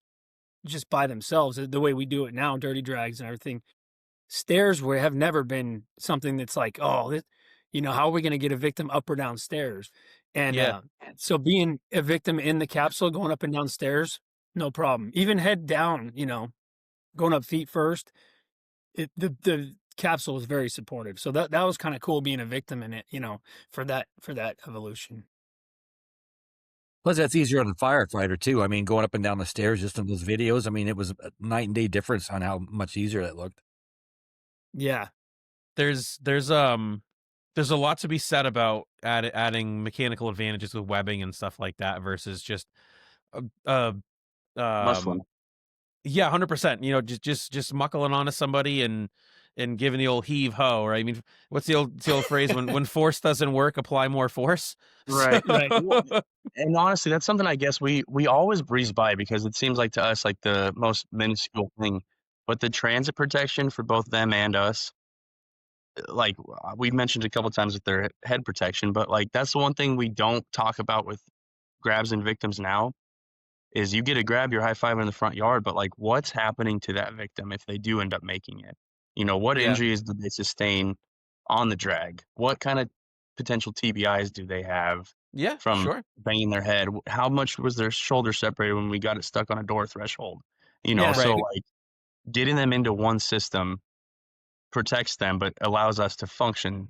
just by themselves, the way we do it now, dirty drags and everything. Stairs have never been something that's like, oh, how are we going to get a victim up or down stairs? And Yeah. so being a victim in the capsule, going up and down stairs, no problem. Even head down, going up feet first. The capsule is very supportive. So that was kind of cool being a victim in it, for that evolution. Plus, that's easier on a firefighter too. I mean, going up and down the stairs, just in those videos. I mean, it was a night and day difference on how much easier that looked. Yeah. There's a lot to be said about adding mechanical advantages with webbing and stuff like that versus just Muscling. yeah, 100%. Just muckling onto somebody and giving the old heave ho, right? I mean, what's the old phrase when force doesn't work, apply more force. Right. Right. And honestly, that's something I guess we always breeze by because it seems like to us like the most minuscule thing. But the transit protection for both them and us, like we mentioned a couple times with their head protection, but like that's the one thing we don't talk about with grabs and victims now is you get a grab, you're high fiving in the front yard, but like what's happening to that victim if they do end up making it? What Yeah. injuries did they sustain on the drag? What kind of potential TBIs do they have Yeah, from sure. banging their head? How much was their shoulder separated when we got it stuck on a door threshold? Yeah. So Right. like getting them into one system protects them, but allows us to function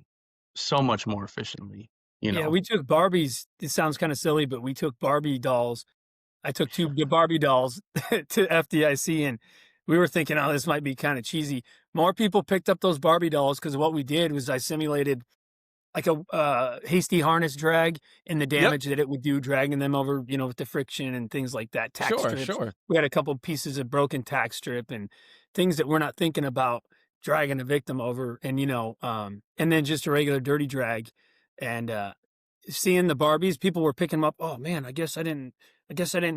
so much more efficiently. Yeah, we took Barbies. It sounds kind of silly, but we took Barbie dolls. I took 2 Barbie dolls to FDIC, and we were thinking, oh, this might be kind of cheesy. More people picked up those Barbie dolls because what we did was I simulated like a hasty harness drag and the damage that it would do dragging them over, with the friction and things like that. Tack Sure, strips. sure. We had a couple pieces of broken tack strip and things that we're not thinking about dragging a victim over, and and then just a regular dirty drag. And seeing the Barbies, people were picking them up. Oh man, I guess I didn't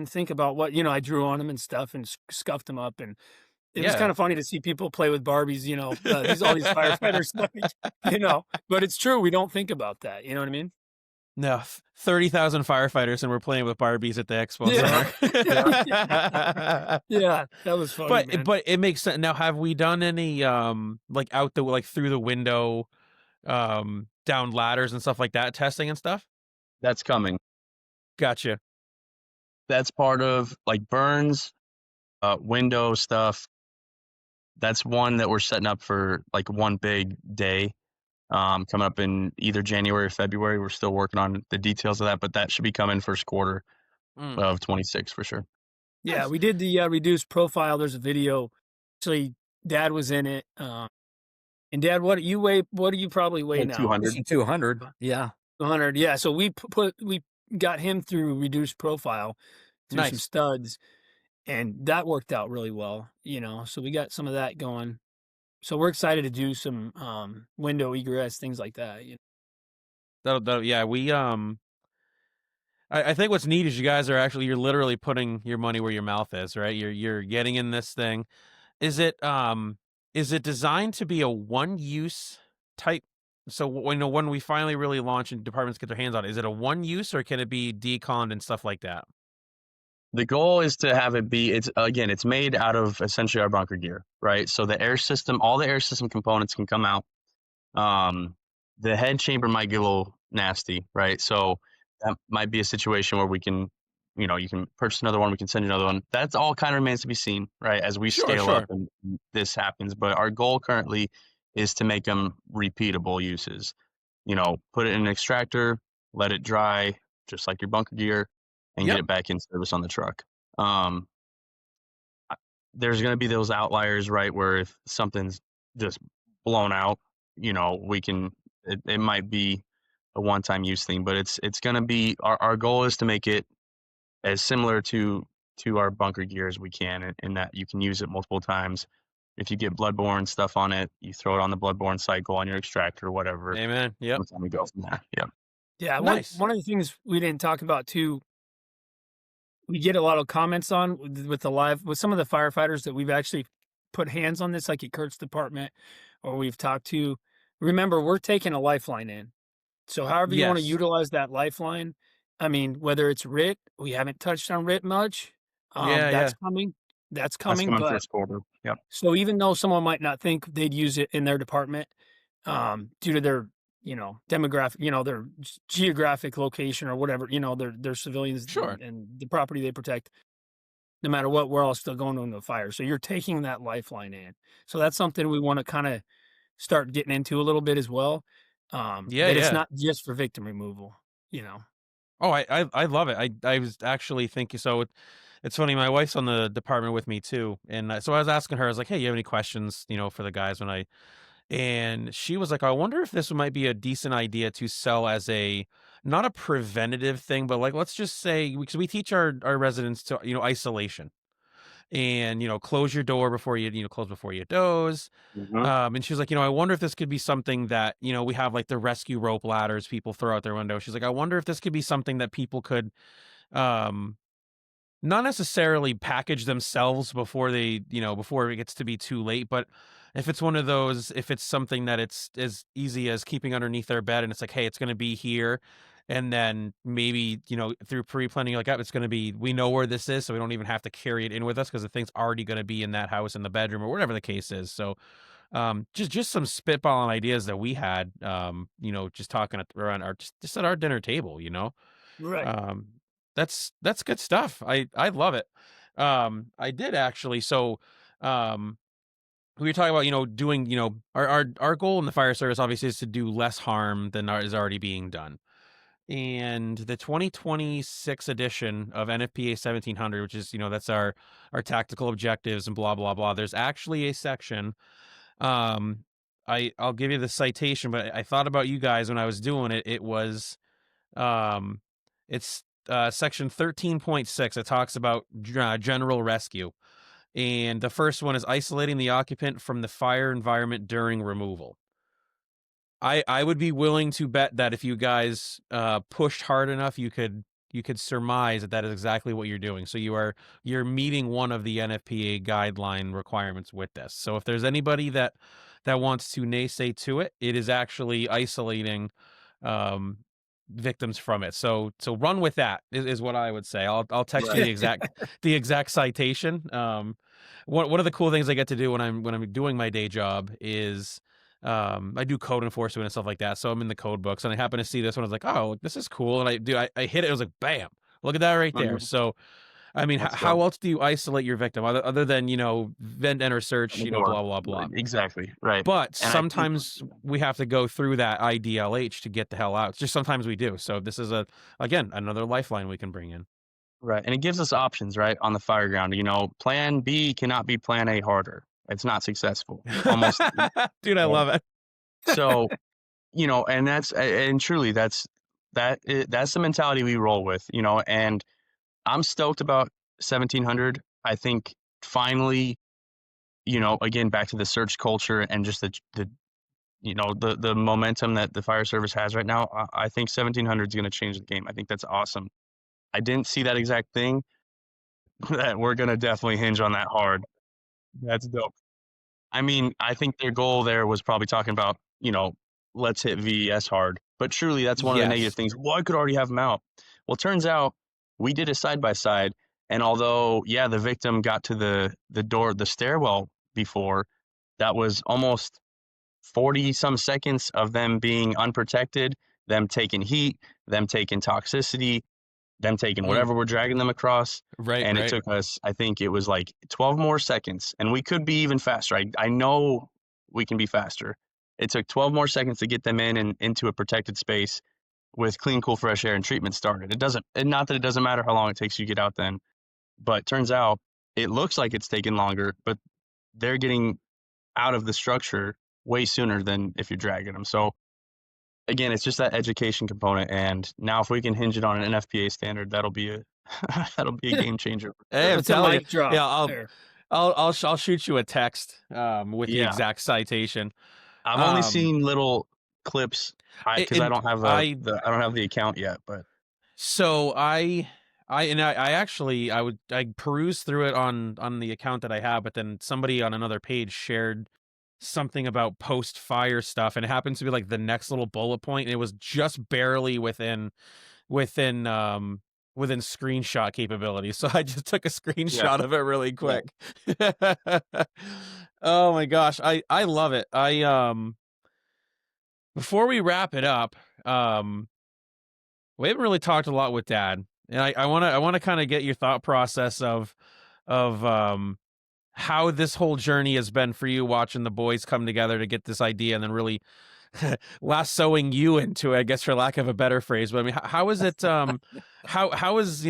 think about what I drew on them and stuff and scuffed them up, and it was Yeah. kind of funny to see people play with Barbies. All these firefighters, But it's true, we don't think about that. You know what I mean? No, 30,000 firefighters and we're playing with Barbies at the expo center. Yeah, that was funny. man. But it makes sense. Now, have we done any like through the window down ladders and stuff like that testing and stuff? That's coming. Gotcha. That's part of like burns, window stuff. That's one that we're setting up for like one big day coming up in either January or February. We're still working on the details of that, but that should be coming first quarter of 26 for sure. Yeah, Nice. we did the reduced profile. There's a video. Actually, Dad was in it. And Dad, what do you weigh? What do you probably weigh Like now? 200. 200. Yeah. 200. Yeah. So we we got him through reduced profile through some Nice. studs, and that worked out really well. So we got some of that going. So we're excited to do some window egress, things like that. Yeah, we I think what's neat is you guys are you're literally putting your money where your mouth is, right? You're getting in this thing. Is it designed to be a one use type? So when we finally really launch and departments get their hands on it, is it a one use or can it be deconned and stuff like that? The goal is to have it be, it's made out of essentially our bunker gear, right? So the air system, all the air system components can come out. The head chamber might get a little nasty, right? So that might be a situation where we can, you can purchase another one, we can send you another one. That's all kind of remains to be seen, right? As we scale up and this happens. But our goal currently is to make them repeatable uses. Put it in an extractor, let it dry, just like your bunker gear, and get it back in service on the truck. There's going to be those outliers, right? Where if something's just blown out, it might be a one-time use thing, but it's going to be, our goal is to make it as similar to our bunker gear as we can, in that you can use it multiple times. If you get bloodborne stuff on it, you throw it on the bloodborne cycle on your extractor or whatever. Amen. Yep. That's how we go from there. Yep. Yeah. Nice. One of the things we didn't talk about too, we get a lot of comments on with some of the firefighters that we've actually put hands on this, like at Kurt's department, or we've talked to. Remember, we're taking a lifeline in. So however you want to Yes. utilize that lifeline, I mean, whether it's RIT, we haven't touched on RIT much. Yeah, yeah. That's coming. That's That's coming. coming But first quarter. Yep. so even though someone might not think they'd use it in their department, due to their, demographic, their geographic location or whatever, their civilians Sure. and the property they protect, no matter what, we're all still going into a fire. So you're taking that lifeline in. So that's something we want to kind of start getting into a little bit as well. Yeah, That it's yeah. not just for victim removal, you know. Oh, I love it. I was actually thinking so. It's funny. My wife's on the department with me too, and so I was asking her. I was like, "Hey, you have any questions? For the guys when I?" And she was like, "I wonder if this might be a decent idea to sell as a not a preventative thing, but like let's just say because we teach our residents to isolation and close your door before you close before you doze." Mhm. And she was like, I wonder if this could be something that, we have like the rescue rope ladders people throw out their window. She's like, I wonder if this could be something that people could, um, not necessarily package themselves before before it gets to be too late, but if it's one of those, if it's something that it's as easy as keeping underneath their bed and it's like, hey, it's going to be here. And then maybe, through pre-planning, like, "Oh, it's going to be, we know where this is, so we don't even have to carry it in with us because the thing's already going to be in that house in the bedroom or whatever the case is." So, just some spitballing ideas that we had, just talking around our just at our dinner table, Right. um, that's good stuff. I love it. I did actually. So, um, we were talking about doing our goal in the fire service obviously is to do less harm than is already being done. And the 2026 edition of NFPA 1700, which is that's our tactical objectives and blah blah blah. There's actually a section um, I'll give you the citation, but I thought about you guys when I was doing it. It was um, it's section 13.6. It talks about general rescue, and the first one is isolating the occupant from the fire environment during removal. I would be willing to bet that if you guys pushed hard enough, you could surmise that that is exactly what you're doing. So you're meeting one of the NFPA guideline requirements with this. So if there's anybody that wants to naysay to it, it is actually isolating um, victims from it. So run with that is what I would say. I'll text you Right. the exact citation. One of the cool things I get to do when I'm doing my day job is I do code enforcement and stuff like that. So I'm in the code books and I happen to see this one. I was like, oh, this is cool. And I hit it. It was like, bam, look at that right there. Mhm. So, I mean, Let's how go. else do you isolate your victim other than, vent, enter, On search, the door. blah, blah, blah. Exactly. Right. But And I think sometimes we have to go through that IDLH to get the hell out. It's just sometimes we do. So this is again, another lifeline we can bring in. right, and it gives us options, right, on the fire ground. Plan B cannot be plan A harder. It's not successful. Almost. Dude, I Yeah. love it. So, and and truly that's the mentality we roll with, and I'm stoked about 1700. I think finally, again, back to the search culture and just the momentum that the fire service has right now. I think 1700 is going to change the game. I think that's awesome. I didn't see that exact thing. That we're going to definitely hinge on that hard. That's dope. I mean, I think their goal there was probably talking about, let's hit VES hard. But truly, that's one of the negative Yes. things. Well, I could already have them out. Well, it turns out we did a side by side. And although, yeah, the victim got to the door, the stairwell before, that was almost 40 some seconds of them being unprotected, them taking heat, them taking toxicity, them taking Mm, whatever we're dragging them across. right, And it right. took us, I think it was like 12 more seconds. And we could be even faster. I know we can be faster. It took 12 more seconds to get them in and into a protected space with clean, cool, fresh air and treatment started. Not that it doesn't matter how long it takes you to get out then, but turns out it looks like it's taking longer, but they're getting out of the structure way sooner than if you're dragging them. So again, it's just that education component. And now if we can hinge it on an NFPA standard, that'll be a that'll be a game changer for Hey, sure. I'm It's a telling you. mic drop Yeah, I'll there. I'll I'll sh- I'll shoot you a text with the Yeah. exact citation. I've only Um, seen little clips because I and don't have I I don't have the account yet, but so I I actually I perused through it on the account that I have, but then somebody on another page shared something about post fire stuff, and it happened to be like the next little bullet point, and it was just barely within within screenshot capability. So I just took a Yeah. screenshot of it really Yeah. quick. Oh my gosh, I love it. Before we wrap it up, we haven't really talked a lot with Dad, and I want to kind of get your thought process of how this whole journey has been for you, watching the boys come together to get this idea and then really lassoing you into it, I guess, for lack of a better phrase. But I mean, how is it? How is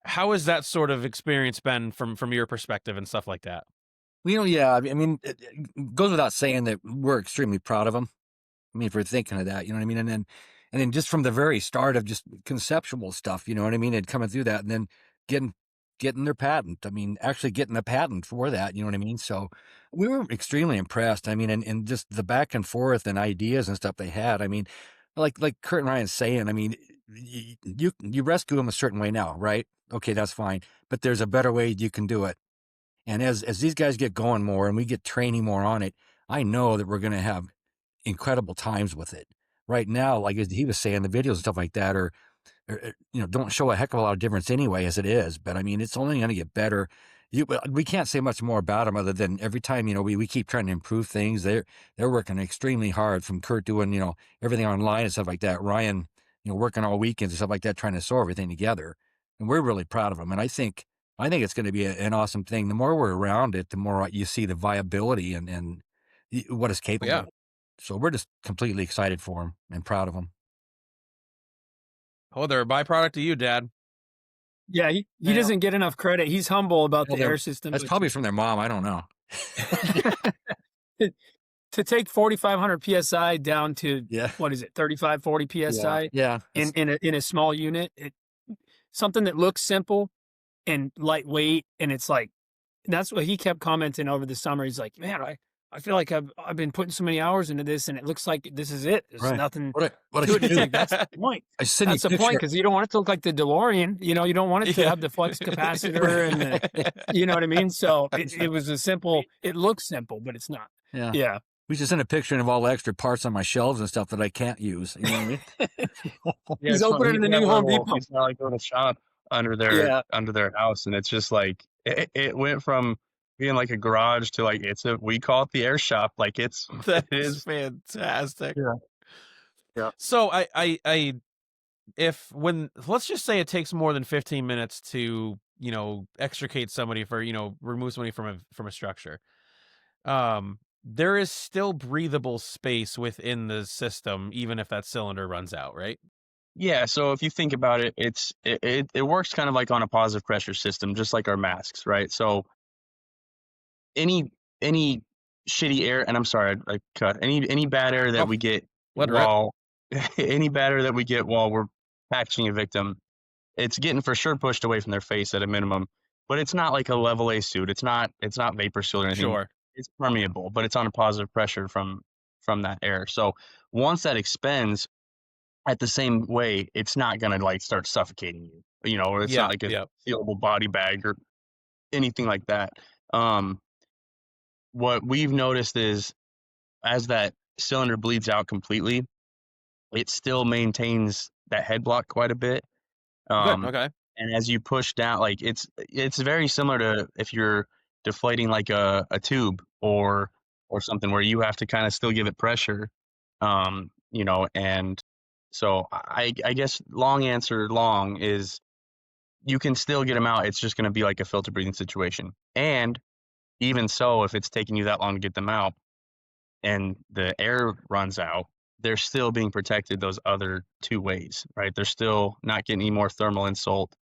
how has that sort of experience been from your perspective and stuff like that? Well, yeah, I mean, it goes without saying that we're extremely proud of them. I mean, if we're thinking of that, you know what I mean? And then just from the very start of just conceptual stuff, you know what I mean? And coming through that and then getting, getting their patent. I mean, actually getting the patent for that, you know what I mean? So we were extremely impressed. I mean, and just the back and forth and ideas and stuff they had. I mean, like Kurt and Ryan's saying, I mean, you rescue them a certain way now, right? Okay, that's fine. But there's a better way you can do it. And as these guys get going more and we get training more on it, I know that we're going to have incredible times with it. Right now, like as he was saying, the videos and stuff like that don't show a heck of a lot of difference anyway as it is. But I mean, it's only going to get better. We can't say much more about them other than every time, we keep trying to improve things. They're working extremely hard, from Kurt doing, everything online and stuff like that. Ryan, working all weekends and stuff like that, trying to sew everything together. And we're really proud of them. And I think it's going to be an awesome thing. The more we're around it, the more you see the viability and what it's capable Yeah. of. So we're just completely excited for them and proud of them. Oh, they're a byproduct of you, Dad. Yeah, he doesn't get enough credit. He's humble about the air system. That's probably from their mom. I don't know. To take 4,500 psi down to Yeah. what is it, 35, 40 psi Yeah. in a small unit, something that looks simple and lightweight, and it's like, that's what he kept commenting over the summer. He's like, man, I feel like I've been putting so many hours into this, and it looks like this is it. There's Right. nothing What I to should it. He's do. like, that's the point. I send you That's the a point, picture. because you don't want it to look like the DeLorean. You don't want it to Yeah. have the flux capacitor and the, you know what I mean? So it was a simple. It looks simple, but it's not. Yeah. Yeah. We should send a picture of all the extra parts on my shelves and stuff that I can't use. You know what I mean? Yeah, He's it's funny. opening the They have new Home little- Depot. It's not like a little shop under their house, and it's just like it went from being like a garage to like we call it the air shop. Like it That is. is fantastic. Yeah. Yeah. So let's just say it takes more than 15 minutes to, extricate somebody for, remove somebody from a structure. There is still breathable space within the system, even if that cylinder runs out, right? Yeah, so if you think about it, it works kind of like on a positive pressure system, just like our masks, right? So any shitty air, and I'm sorry, I cut any bad air that Oh, we get let her rip. while any bad air that we get while we're packaging a victim, it's getting for sure pushed away from their face at a minimum. But it's not like a level A suit. It's not vapor sealed or anything. Sure. It's permeable, but it's on a positive pressure from that air. So once that expends, at the same way, it's not gonna like start suffocating you, or it's not like a sealable body bag or anything like that. What we've noticed is as that cylinder bleeds out completely, it still maintains that head block quite a bit. Good. Okay. And as you push down, like it's very similar to if you're deflating like a tube or something where you have to kind of still give it pressure, and so I guess long answer is you can still get them out. It's just going to be like a filter breathing situation. And even so, if it's taking you that long to get them out and the air runs out, they're still being protected those other two ways, right? They're still not getting any more thermal insult,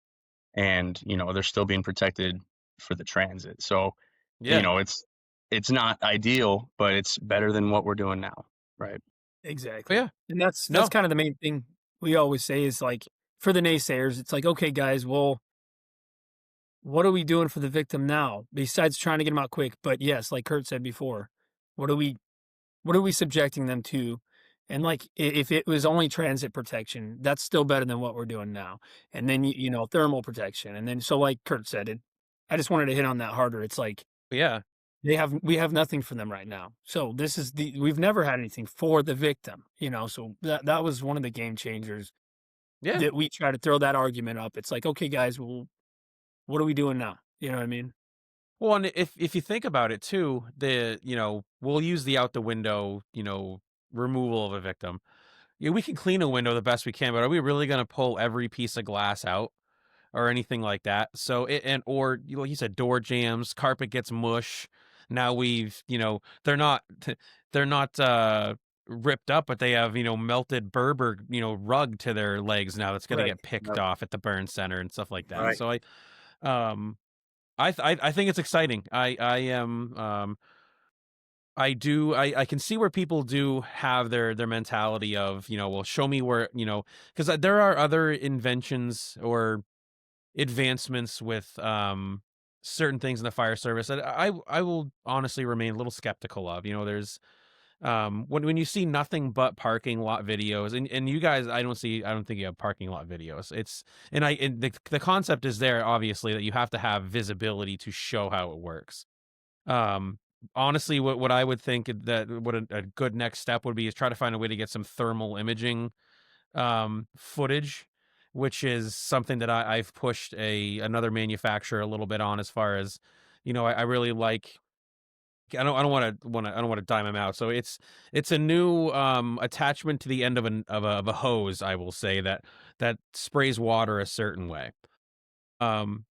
and they're still being protected for the transit. So it's not ideal, but it's better than what we're doing now, right? Exactly. Yeah. And that's kind of the main thing we always say is, like, for the naysayers, it's like, okay, guys, well, what are we doing for the victim now besides trying to get them out quick? But yes, like Kurt said before, what are we subjecting them to? And like if it was only transit protection, that's still better than what we're doing now. And then thermal protection. And then so like Kurt said, I just wanted to hit on that harder. It's like Yeah. we have nothing for them right now. So we've never had anything for the victim, so that was one of the game changers Yeah. that we try to throw that argument up. It's like, okay, guys, well, what are we doing now? You know what I mean? Well, and if you think about it too, we'll use the out the window, removal of a victim. Yeah, we can clean a window the best we can, but are we really going to pull every piece of glass out or anything like that? So or like you said, door jams, carpet gets mush. Now they're not they're not ripped up, but they have melted Berber rug to their legs now that's going to Right. get picked Yep. off at the burn center and stuff like that. Right. So um I think it's exciting. I am I can see where people do have their mentality of, well, show me where, because there are other inventions or advancements with certain things in the fire service that I will honestly remain a little skeptical of. There's when you see nothing but parking lot videos, and you guys, I don't think you have parking lot videos. The concept is there, obviously, that you have to have visibility to show how it works. Um, Honestly, what I would think that what a good next step would be is try to find a way to get some thermal imaging footage, which is something that I've pushed another manufacturer a little bit on, as far as, I really like. I don't want to dime them out. So it's a new attachment to the end of a hose, I will say, that sprays water a certain way.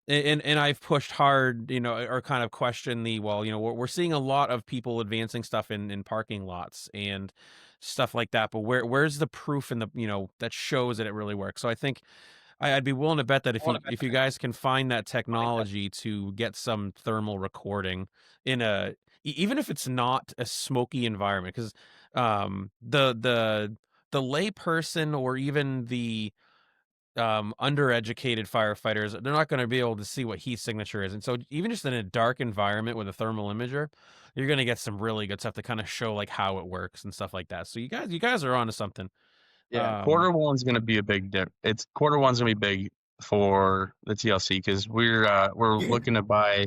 And I've pushed hard, or kind of questioned we're seeing a lot of people advancing stuff in parking lots and stuff like that, but where's the proof in that shows that it really works? So I think I'd be willing to bet that if you guys can find that technology to get some thermal recording in even if it's not a smoky environment, because the lay person or even the undereducated firefighters, they're not going to be able to see what heat signature is. And so even just in a dark environment with a thermal imager, you're going to get some really good stuff to kind of show like how it works and stuff like that. So you guys are onto something. Yeah, quarter one's going to be a big dip. Quarter one's going to be big for the TLC because we're looking to buy.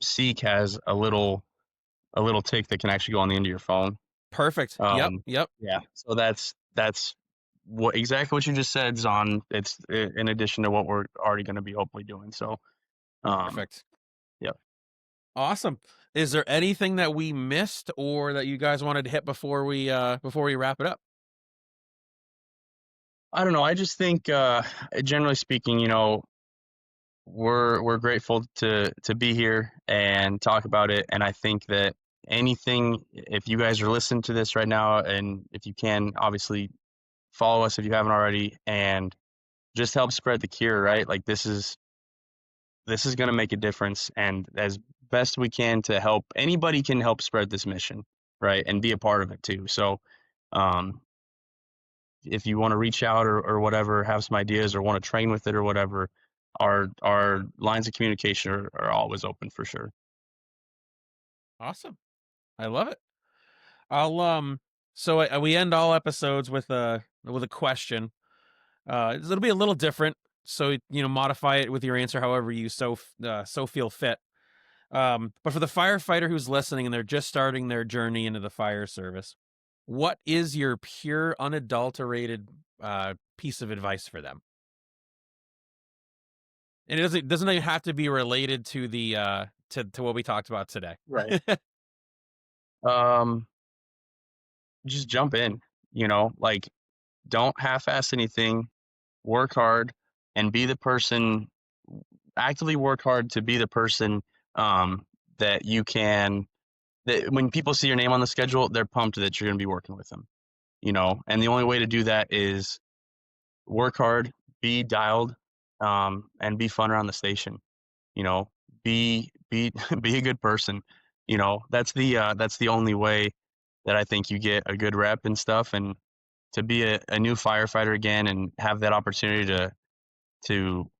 Seek has a little tick that can actually go on the end of your phone. Perfect. Yep. Yeah. So that's exactly what you just said, Zon. It's in addition to what we're already going to be hopefully doing. So, Perfect. Yep. Awesome. Is there anything that we missed or that you guys wanted to hit before we wrap it up? I don't know. I just think, generally speaking, we're grateful to be here and talk about it. And I think that if you guys are listening to this right now, and if you can, obviously follow us if you haven't already, and just help spread the cure, right? Like this is going to make a difference, and as best we can to help, anybody can help spread this mission, right? And be a part of it too. So, if you want to reach out or whatever, have some ideas or want to train with it or whatever, our lines of communication are always open for sure. Awesome. I love it. I'll so we end all episodes with a question. It'll be a little different, so modify it with your answer however you so feel fit. But for the firefighter who's listening and they're just starting their journey into the fire service, what is your pure, unadulterated piece of advice for them? And it doesn't even have to be related to the to what we talked about today. Right. Just jump in, like don't half-ass anything, work hard and be the person, actively work hard to be the person that you can, that when people see your name on the schedule, they're pumped that you're going to be working with them, and the only way to do that is work hard, be dialed, and be fun around the station, be be a good person, that's the only way that I think you get a good rep and stuff, and to be a new firefighter again and have that opportunity to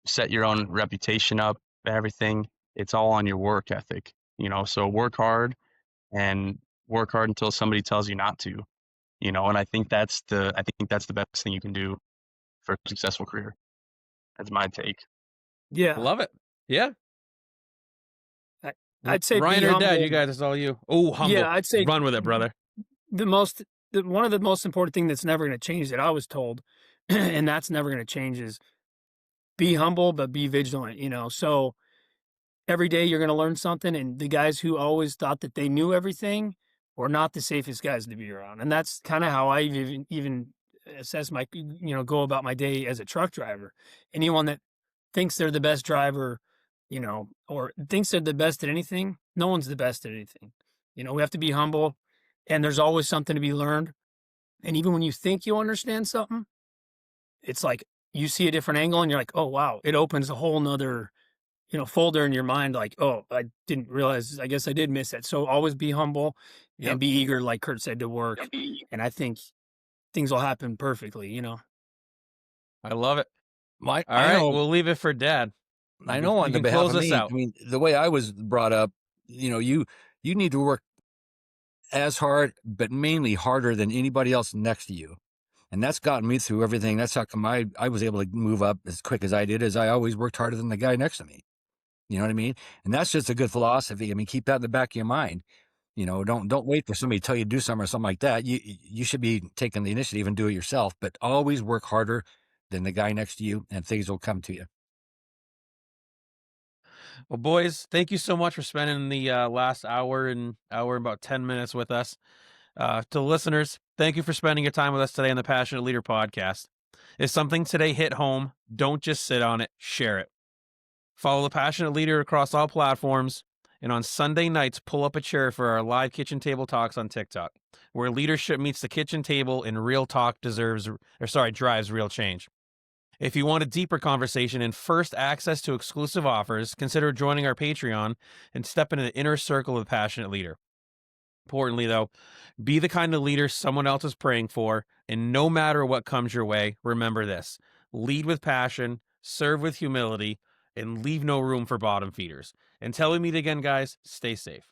set your own reputation up and everything, it's all on your work ethic, so work hard and work hard until somebody tells you not to, And I think that's the best thing you can do for a successful career. That's my take. Yeah. Love it. Yeah. I'd say Ryan be or humble. Dad, you guys, it's all you. Oh, humble. Yeah, I'd say Run with it, brother. one of the most important thing that's never going to change that I was told, and that's never going to change, is be humble, but be vigilant, So every day you're going to learn something, and the guys who always thought that they knew everything were not the safest guys to be around. And that's kind of how I even assess my, go about my day as a truck driver. Anyone that thinks they're the best driver, or thinks they're the best at anything, no one's the best at anything. We have to be humble, and there's always something to be learned. And even when you think you understand something, it's like you see a different angle and you're like, oh, wow, it opens a whole nother, folder in your mind. Like, oh, I didn't realize, I guess I did miss it. So always be humble and be eager, like Kurt said, to work. And I think things will happen perfectly, I love it. All All right, we'll leave it for Dad. I know on You the can behalf close of us me, out. I mean, the way I was brought up, you need to work as hard, but mainly harder than anybody else next to you. And that's gotten me through everything. That's how come I was able to move up as quick as I did, as I always worked harder than the guy next to me. You know what I mean? And that's just a good philosophy. I mean, keep that in the back of your mind. Don't wait for somebody to tell you to do something or something like that. You should be taking the initiative and do it yourself, but always work harder than the guy next to you, and things will come to you. Well, boys, thank you so much for spending the last hour and about 10 minutes with us. To listeners, thank you for spending your time with us today on the Passionate Leader podcast. If something today hit home, don't just sit on it, share it. Follow the Passionate Leader across all platforms. And on Sunday nights, pull up a chair for our live kitchen table talks on TikTok, where leadership meets the kitchen table and real talk drives real change. If you want a deeper conversation and first access to exclusive offers, consider joining our Patreon and step into the inner circle of the Passionate Leader. Importantly, though, be the kind of leader someone else is praying for, and no matter what comes your way, remember this: lead with passion, serve with humility, and leave no room for bottom feeders. Until we meet again, guys, stay safe.